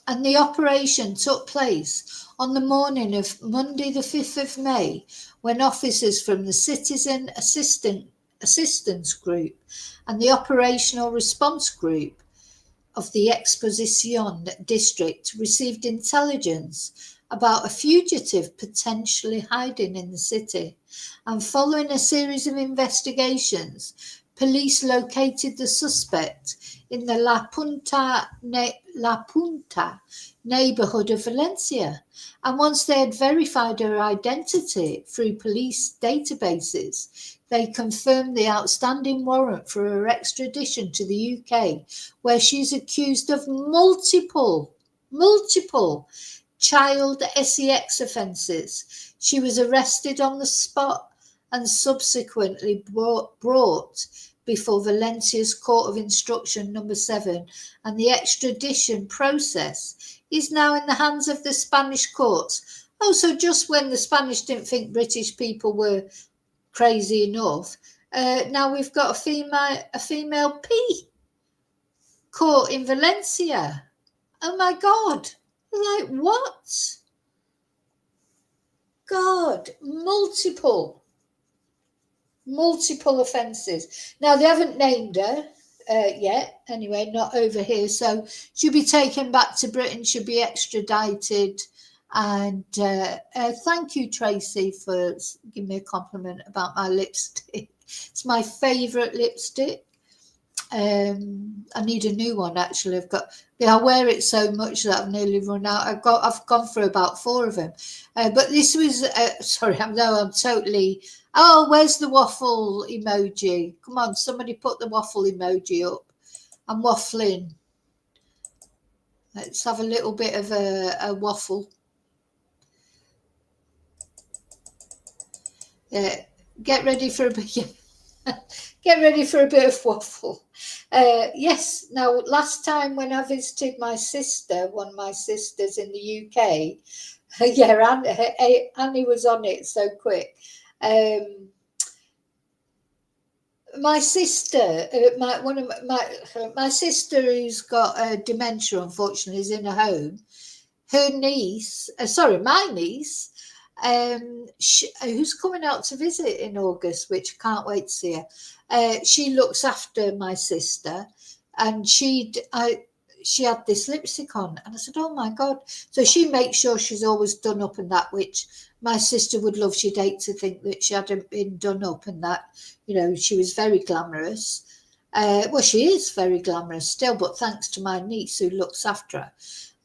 And the operation took place on the morning of Monday, the 5th of May, when officers from the Citizen Assistance Group and the Operational Response Group of the Exposition District received intelligence about a fugitive potentially hiding in the city. And following a series of investigations, police located the suspect in the La Punta neighbourhood of Valencia. And once they had verified her identity through police databases, they confirmed the outstanding warrant for her extradition to the UK, where she's accused of multiple child sex offences. She was arrested on the spot and subsequently brought before Valencia's Court of Instruction number 7, and the extradition process is now in the hands of the Spanish courts. Oh, so just when the Spanish didn't think British people were crazy enough, now we've got a female P caught in Valencia. Oh my God. Like, what? God, multiple offences. Now, they haven't named her yet, anyway, not over here. So she'll be taken back to Britain, she'll be extradited. And thank you, Tracy, for giving me a compliment about my lipstick. It's my favourite lipstick. I need a new one, actually. I wear it so much that I've nearly run out. I've gone through about 4 of them. But this was, sorry, I'm totally... Oh, where's the waffle emoji? Come on, somebody put the waffle emoji up. I'm waffling. Let's have a little bit of a waffle. Yeah, get ready for a... Get ready for a bit of waffle. Yes, now last time when I visited my sister, one of my sisters in the UK, yeah, Annie was on it so quick. My sister, my sister who's got dementia, unfortunately, is in a home. Her niece, my niece, who's coming out to visit in August, which I can't wait to see her. She looks after my sister, and she had this lipstick on, and I said, "Oh my God!" So she makes sure she's always done up and that, which my sister would love. She'd hate to think that she hadn't been done up and that. You know, she was very glamorous. Well, she is very glamorous still, but thanks to my niece who looks after her.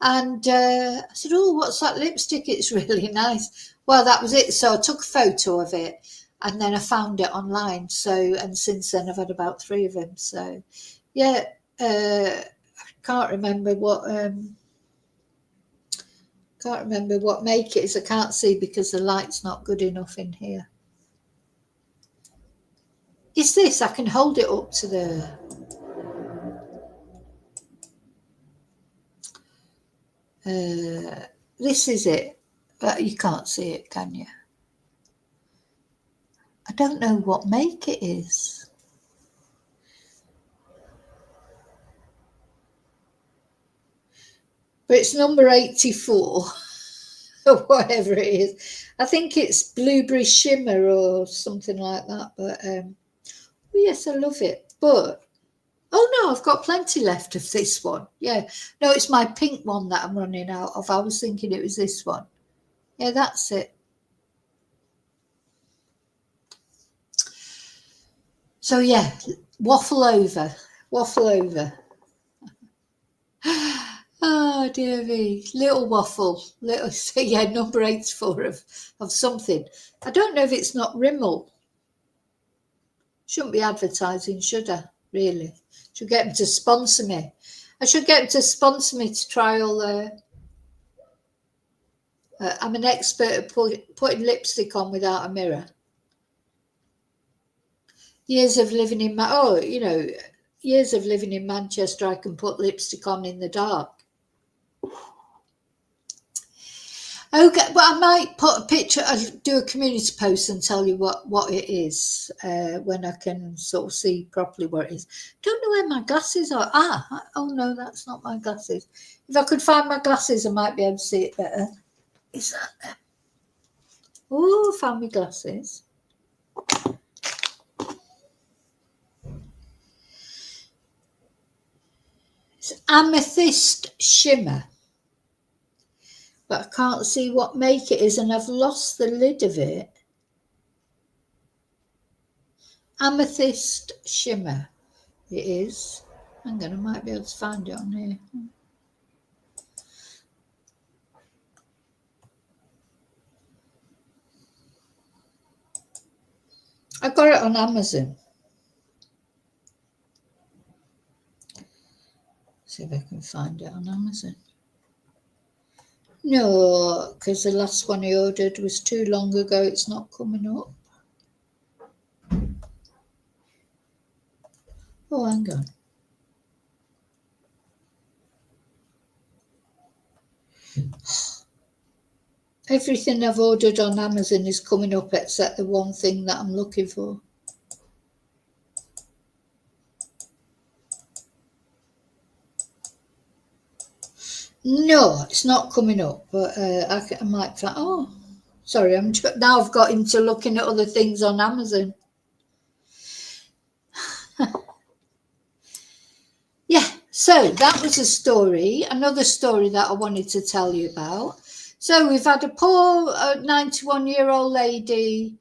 And I said, "Oh, what's that lipstick? It's really nice." Well, that was it. So I took a photo of it, and then I found it online. So, and since then I've had about 3 of them. So, yeah, I can't remember what make it is. I can't see because the light's not good enough in here. Is this? I can hold it up to the. This is it, but you can't see it, can you? I don't know what make it is. But it's number 84 or whatever it is. I think it's blueberry shimmer or something like that. But yes, I love it. But oh no, I've got plenty left of this one. Yeah, no, it's my pink one that I'm running out of. I was thinking it was this one. Yeah, that's it. So yeah, waffle over. Oh dear me, little waffle, little. Yeah, number 84 of something. I don't know if it's not Rimmel. Shouldn't be advertising, should I? Really, should get them to sponsor me. I should get them to sponsor me to try all the. I'm an expert at putting lipstick on without a mirror. Years of living in years of living in Manchester, I can put lipstick on in the dark. Okay, but I might put a picture, do a community post and tell you what it is when I can sort of see properly what it is. Don't know where my glasses are. Oh no, that's not my glasses. If I could find my glasses, I might be able to see it better. Is that them? Oh, found my glasses. It's amethyst shimmer. But I can't see what make it is, and I've lost the lid of it. Amethyst shimmer it is. Hang on, I might be able to find it on here. I got it on Amazon. See if I can find it on Amazon. No, because the last one I ordered was too long ago. It's not coming up. Oh, hang on. Everything I've ordered on Amazon is coming up except the one thing that I'm looking for. No, it's not coming up, but I might find. Oh, sorry, now I've got into looking at other things on Amazon. Yeah, so that was a story. Another story that I wanted to tell you about. So we've had a poor 91-year-old lady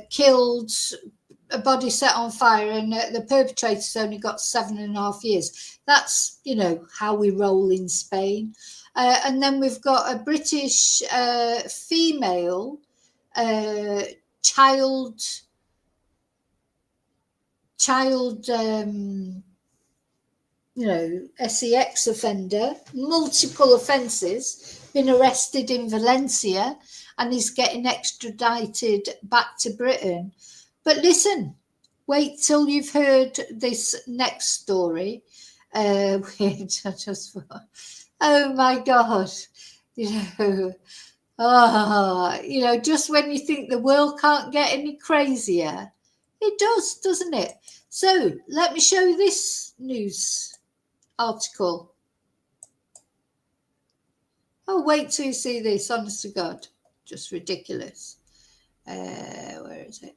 killed, a body set on fire, and the perpetrator's only got 7.5 years. That's, how we roll in Spain. And then we've got a British female child sex offender, multiple offences, been arrested in Valencia and is getting extradited back to Britain But listen, wait till you've heard this next story. Oh my God, just when you think the world can't get any crazier, it does, doesn't it? So let me show you this news article. Oh, wait till you see this, honest to God, just ridiculous. Where is it?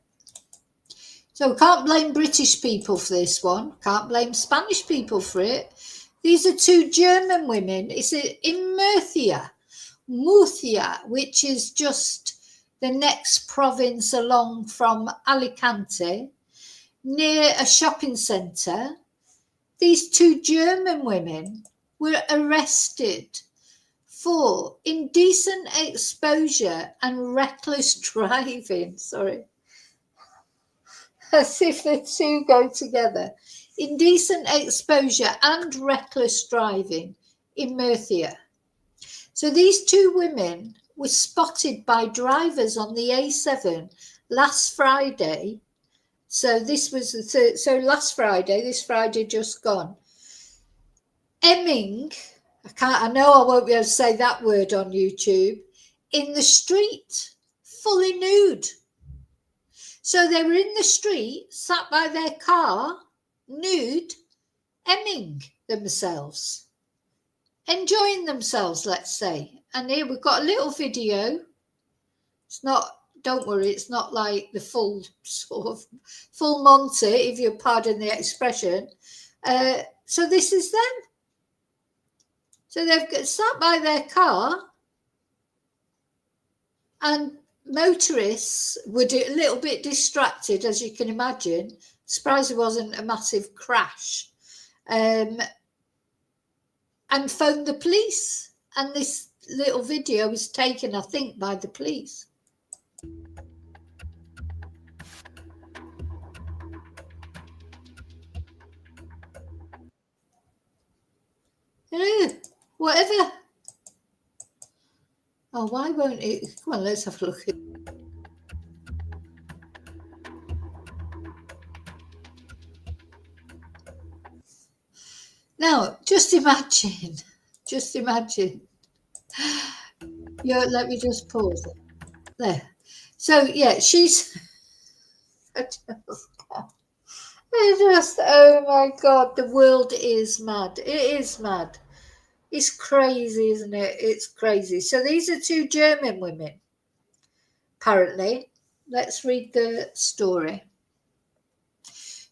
So can't blame British people for this one. Can't blame Spanish people for it. These are two German women. It's in Murcia, which is just the next province along from Alicante, near a shopping centre. These two German women were arrested for indecent exposure and reckless driving. Sorry. As if the two go together. Indecent exposure and reckless driving in Murcia. So these two women were spotted by drivers on the A7 last Friday. So this was last Friday, this Friday just gone. Emming, I know I won't be able to say that word on YouTube, in the street, fully nude. So they were in the street, sat by their car, nude, emming themselves, enjoying themselves, let's say. And here we've got a little video. It's not, don't worry, it's not like the full Monty, if you pardon the expression. So this is them. So they've sat by their car, and motorists were a little bit distracted, as you can imagine. Surprised it wasn't a massive crash. And phoned the police. And this little video was taken, I think, by the police. Whatever. Oh, why won't it? Come on, let's have a look. Now, just imagine. Let me just pause it. There. So, yeah, she's... oh my God, the world is mad. It is mad. It's crazy, isn't it? It's crazy. So these are two German women, apparently. Let's read the story.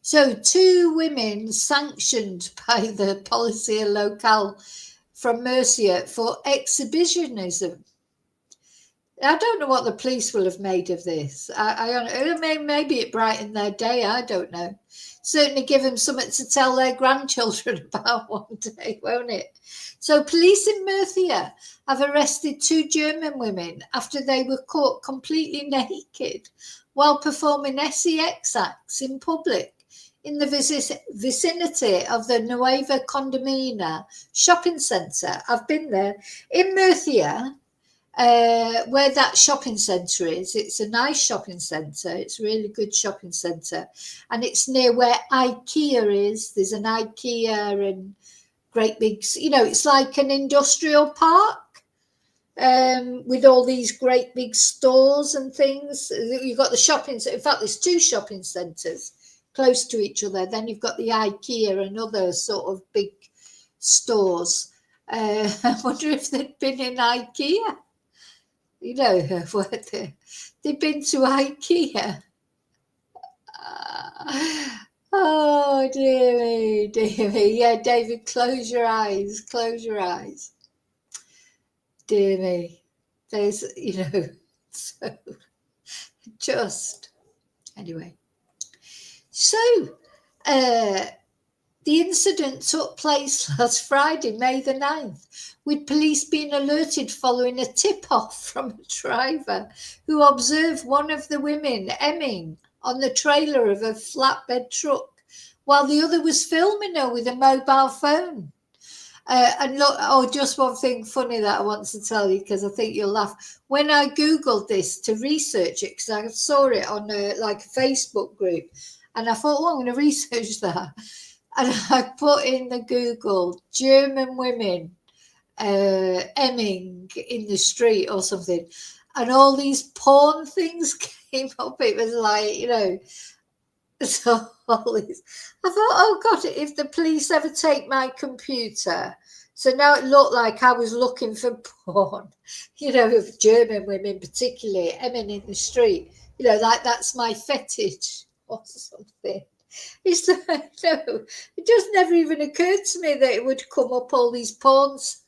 So two women sanctioned by the Policia Local from Murcia for exhibitionism. I don't know what the police will have made of this. Maybe it brightened their day. I don't know. Certainly give them something to tell their grandchildren about one day, won't it? So police in Murcia have arrested two German women after they were caught completely naked while performing sex acts in public in the vicinity of the Nueva Condomina shopping centre. I've been there. In Murcia, where that shopping centre is, it's a nice shopping centre. It's a really good shopping centre. And it's near where IKEA is. There's an IKEA and great big, it's like an industrial park with all these great big stores and things. You've got the shopping, in fact, there's two shopping centres close to each other. Then you've got the IKEA and other sort of big stores. I wonder if they'd been in IKEA. They've been to IKEA. Oh, dear me. Yeah, David, close your eyes. Dear me. There's, so just, anyway. So, the incident took place last Friday, May the 9th, with police being alerted following a tip-off from a driver who observed one of the women emming on the trailer of a flatbed truck while the other was filming her with a mobile phone. And look, just one thing funny that I want to tell you, because I think you'll laugh. When I Googled this to research it, because I saw it on like a Facebook group, and I thought, I'm going to research that. And I put in the Google, German women emming in the street or something. And all these porn things came up. It was like, so all this. I thought, oh God, if the police ever take my computer. So now it looked like I was looking for porn, of German women, particularly, emming in the street. Like that's my fetish or something. It's no, it just never even occurred to me that it would come up all these porn sites.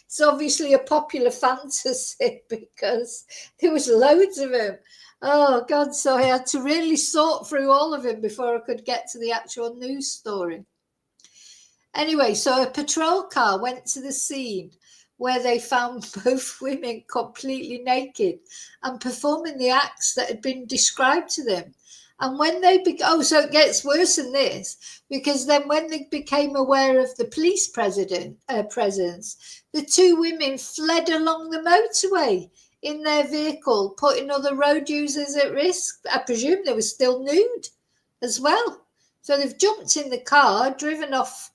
It's obviously a popular fantasy because there was loads of them. Oh God, so I had to really sort through all of them before I could get to the actual news story. Anyway, so a patrol car went to the scene where they found both women completely naked and performing the acts that had been described to them. And when they so it gets worse than this, because then when they became aware of the police presence, the two women fled along the motorway in their vehicle, putting other road users at risk. I presume they were still nude as well. So they've jumped in the car, driven off,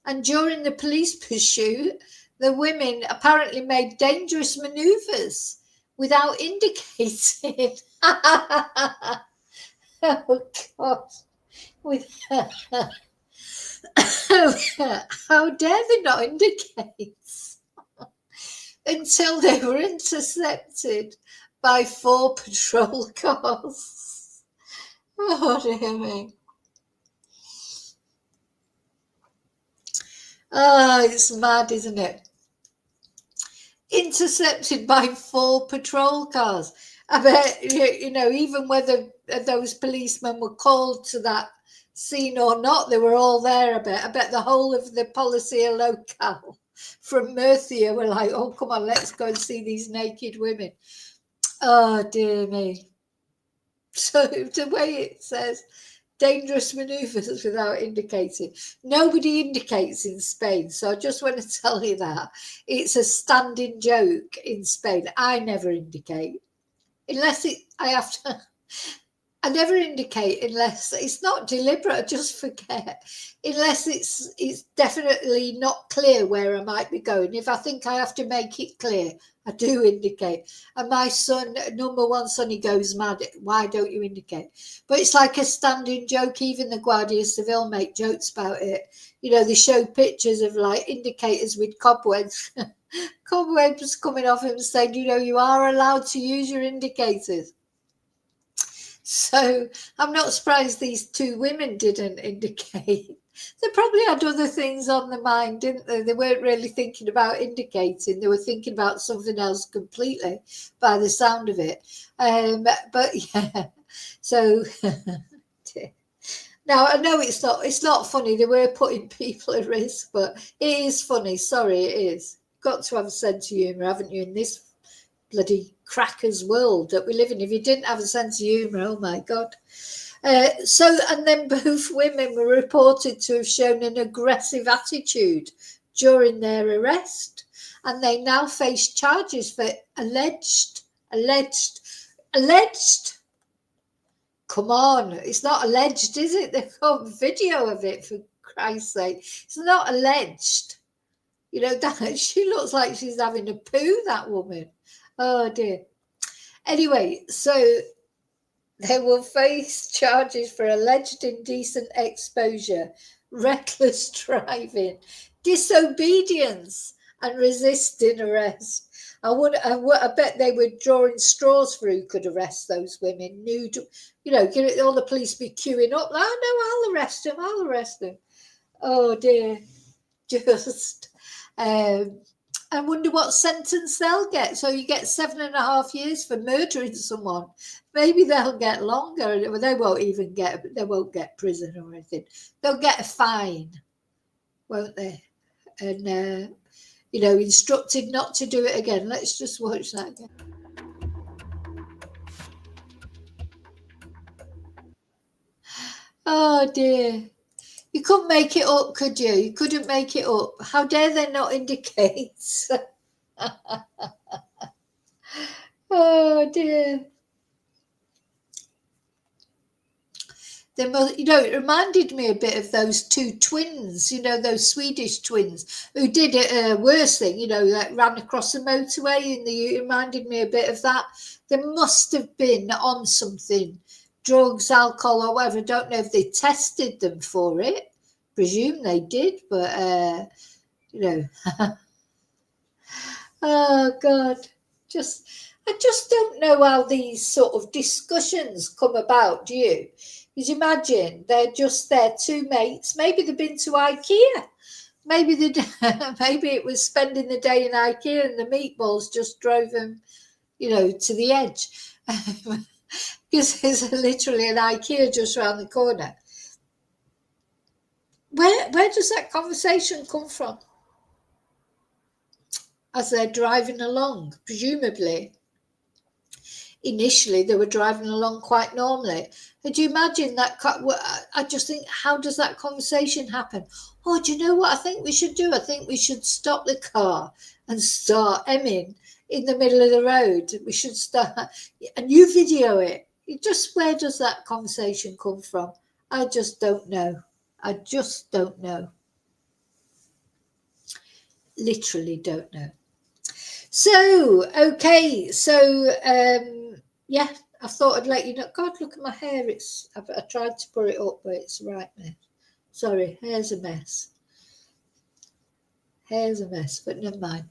and during the police pursuit, the women apparently made dangerous manoeuvres without indicating. Oh God! How dare they not indicate? Until they were intercepted by 4 patrol cars. Oh dear me! Oh, it's mad, isn't it? Intercepted by 4 patrol cars. I bet, even whether those policemen were called to that scene or not, they were all there. I bet the whole of the Policia Locale from Murcia were like, oh, come on, let's go and see these naked women. Oh, dear me. So the way it says, dangerous manoeuvres without indicating. Nobody indicates in Spain. So I just want to tell you that. It's a standing joke in Spain. I never indicate. Unless I never indicate unless it's not deliberate. I just forget. Unless it's definitely not clear where I might be going. If I think I have to make it clear, I do indicate. And my son, number one son, he goes mad. Why don't you indicate? But it's like a standing joke. Even the Guardia Civil make jokes about it. They show pictures of like indicators with cobwebs. Cobwebs coming off him saying, you are allowed to use your indicators. So I'm not surprised these 2 women didn't indicate. They probably had other things on their mind, didn't they? They weren't really thinking about indicating. They were thinking about something else completely by the sound of it. But yeah, so now I know it's not funny. They were putting people at risk, but it is funny. Sorry, it is. Got to have a sense of humour, haven't you, in this bloody crackers world that we live in? If you didn't have a sense of humour, oh my God. And then both women were reported to have shown an aggressive attitude during their arrest, and they now face charges for alleged. Come on, it's not alleged, is it? They've got video of it, for Christ's sake. It's not alleged. That she looks like she's having a poo, that woman. Oh dear. Anyway, so they will face charges for alleged indecent exposure, reckless driving, disobedience, and resisting arrest. I bet they were drawing straws for who could arrest those women. Nude, all the police be queuing up. Oh no, I'll arrest them. Oh dear. Just I wonder what sentence they'll get. So you get 7.5 years for murdering someone. Maybe they'll get longer. They won't get prison or anything. They'll get a fine, won't they? And instructed not to do it again. Let's just watch that again. Oh dear. You couldn't make it up, could you? You couldn't make it up. How dare they not indicate? Oh dear. They must, it reminded me a bit of those two twins, those Swedish twins who did a worse thing, like ran across the motorway, and it reminded me a bit of that. They must have been on something, drugs, alcohol, or whatever. I don't know if they tested them for it. Presume they did, but oh God, I just don't know how these sort of discussions come about, do you? Because imagine they're just their two mates. Maybe they've been to IKEA. Maybe maybe it was spending the day in IKEA and the meatballs just drove them, to the edge. Because there's literally an IKEA just around the corner. Where does that conversation come from? As they're driving along, presumably. Initially, they were driving along quite normally. Could you imagine that? I just think, how does that conversation happen? Oh, do you know what I think we should do? I think we should stop the car and start emming in the middle of the road. We should start, and you video it. Where does that conversation come from? I just don't know. I just don't know. Literally don't know. So, okay. So, yeah, I thought I'd let you know. God, look at my hair. I tried to put it up, but it's right mess. Sorry, hair's a mess. Hair's a mess, but never mind.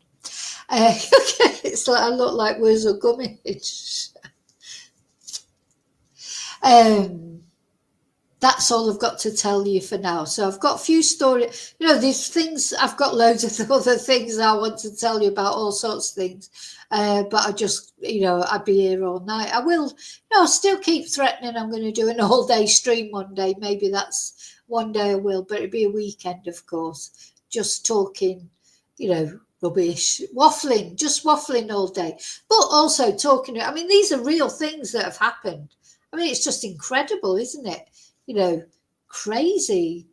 It's like I look like Wurzel Gummidge. That's all I've got to tell you for now. So I've got a few stories. These things, I've got loads of other things I want to tell you about, all sorts of things. But I just, I'd be here all night. I will, I'll still keep threatening I'm going to do an all-day stream one day. Maybe that's one day I will, but it'll be a weekend, of course. Just talking, rubbish, just waffling all day. But also talking, these are real things that have happened. It's just incredible, isn't it? Crazy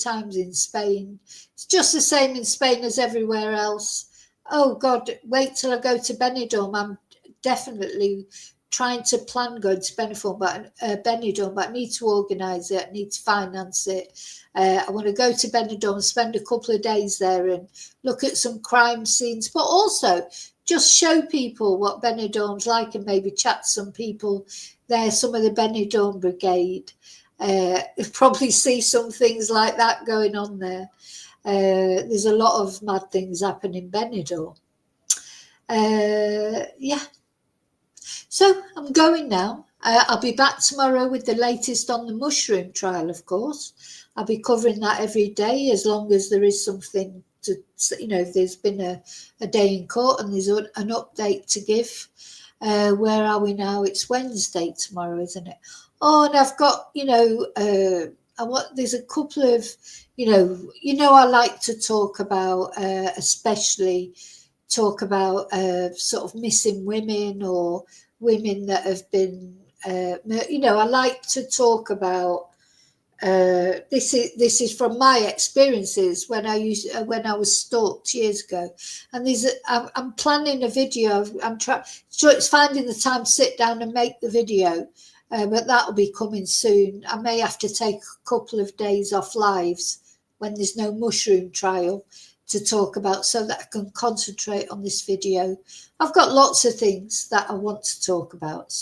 times in Spain. It's just the same in Spain as everywhere else. Oh God, wait till I go to Benidorm. I'm definitely trying to plan going to Benidorm, but I need to organise it. I need to finance it. I want to go to Benidorm and spend a couple of days there and look at some crime scenes, but also just show people what Benidorm's like and maybe chat to some people there, some of the Benidorm Brigade. Probably see some things like that going on there. There's a lot of mad things happening in Benidorm. Yeah. So I'm going now. I'll be back tomorrow with the latest on the mushroom trial, of course. I'll be covering that every day as long as there is something to, if there's been a day in court and there's an update to give. Where are we now? It's Wednesday tomorrow, isn't it? Oh, and I've got, there's a couple of, I like to talk about, especially talk about sort of missing women or women that have been, I like to talk about, this is from my experiences when I was stalked years ago, and I'm planning a video. So it's finding the time to sit down and make the video. But that'll be coming soon. I may have to take a couple of days off lives when there's no mushroom trial to talk about so that I can concentrate on this video. I've got lots of things that I want to talk about.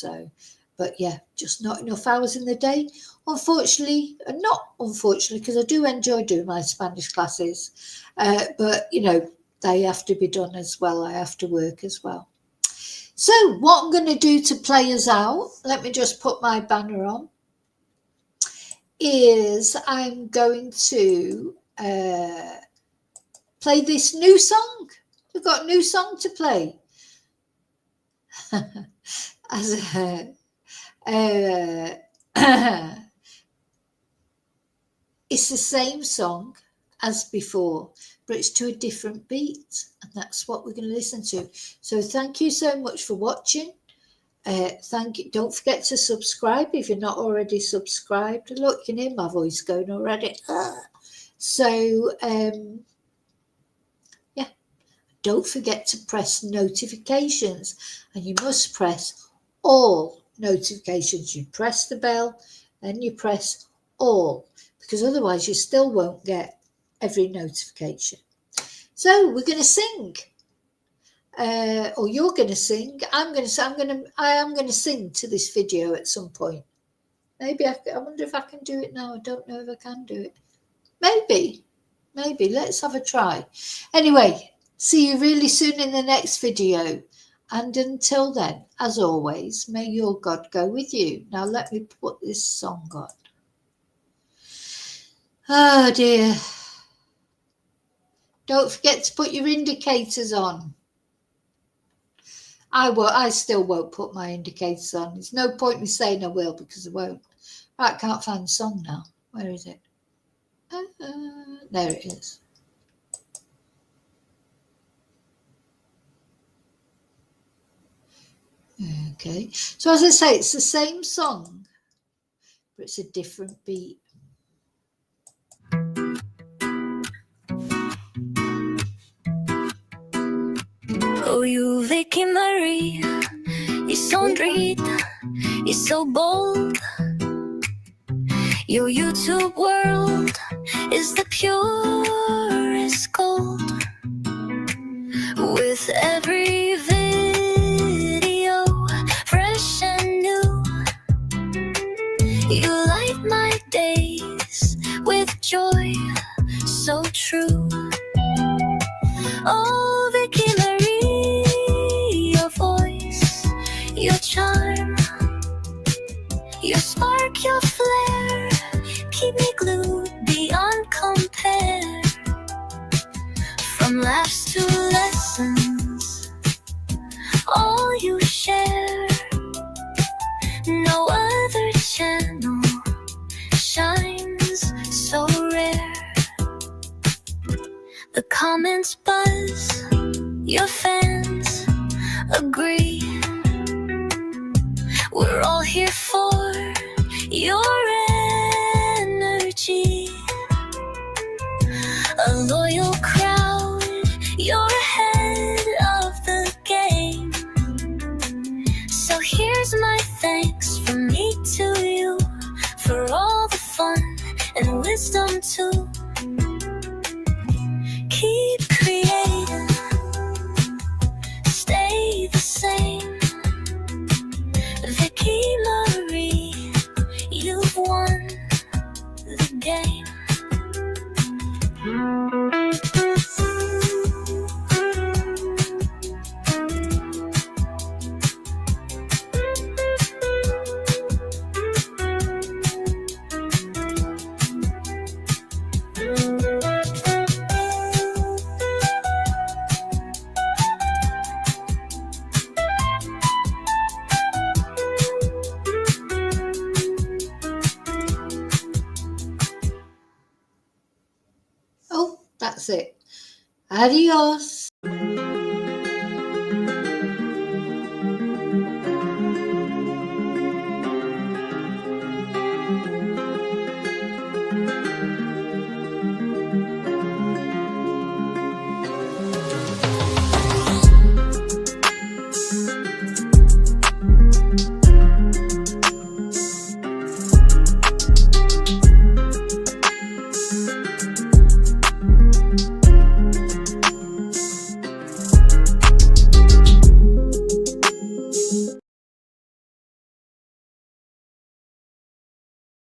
But yeah, just not enough hours in the day. Unfortunately, not unfortunately, because I do enjoy doing my Spanish classes. But, they have to be done as well. I have to work as well. So what I'm going to do to play us out, let me just put my banner on, is I'm going to play this new song. We've got a new song to play. It's the same song as before, but it's to a different beat, and that's what we're going to listen to. So thank you so much for watching. Thank you. Don't forget to subscribe if you're not already subscribed. Look, you can hear my voice going already. So, yeah, don't forget to press notifications, and you must press all notifications. You press the bell, then you press all, because otherwise you still won't get every notification. So we're going to sing. Or you're going to sing. I am going to sing to this video at some point. Maybe I wonder if I can do it now. I don't know if I can do it. Maybe. Let's have a try. Anyway, see you really soon in the next video. And until then, as always, may your God go with you. Now let me put this song on. Oh dear. Don't forget to put your indicators on. I still won't put my indicators on. There's no point me saying I will, because I won't. Right, I can't find the song now. Where is it? There it is. Okay. So as I say, it's the same song, but it's a different beat. Oh, you Vicky Marie, you're so underrated, you're so bold. Your YouTube world is the purest gold. With every video fresh and new, you light my days with joy so true. Oh, Vicky Marie, your voice, your charm, your spark, your flair, keep me glued beyond compare. From laughs to lessons, all you share. No other channel shines so rare. The comments buzz, your fans agree. We're all here for your energy. A loyal crowd, you're ahead of the game. So here's my thanks from me to you, for all the fun and wisdom too. Keep creating, stay the same. Vicky Marie, you've won the game. Oh, that's it. Adios.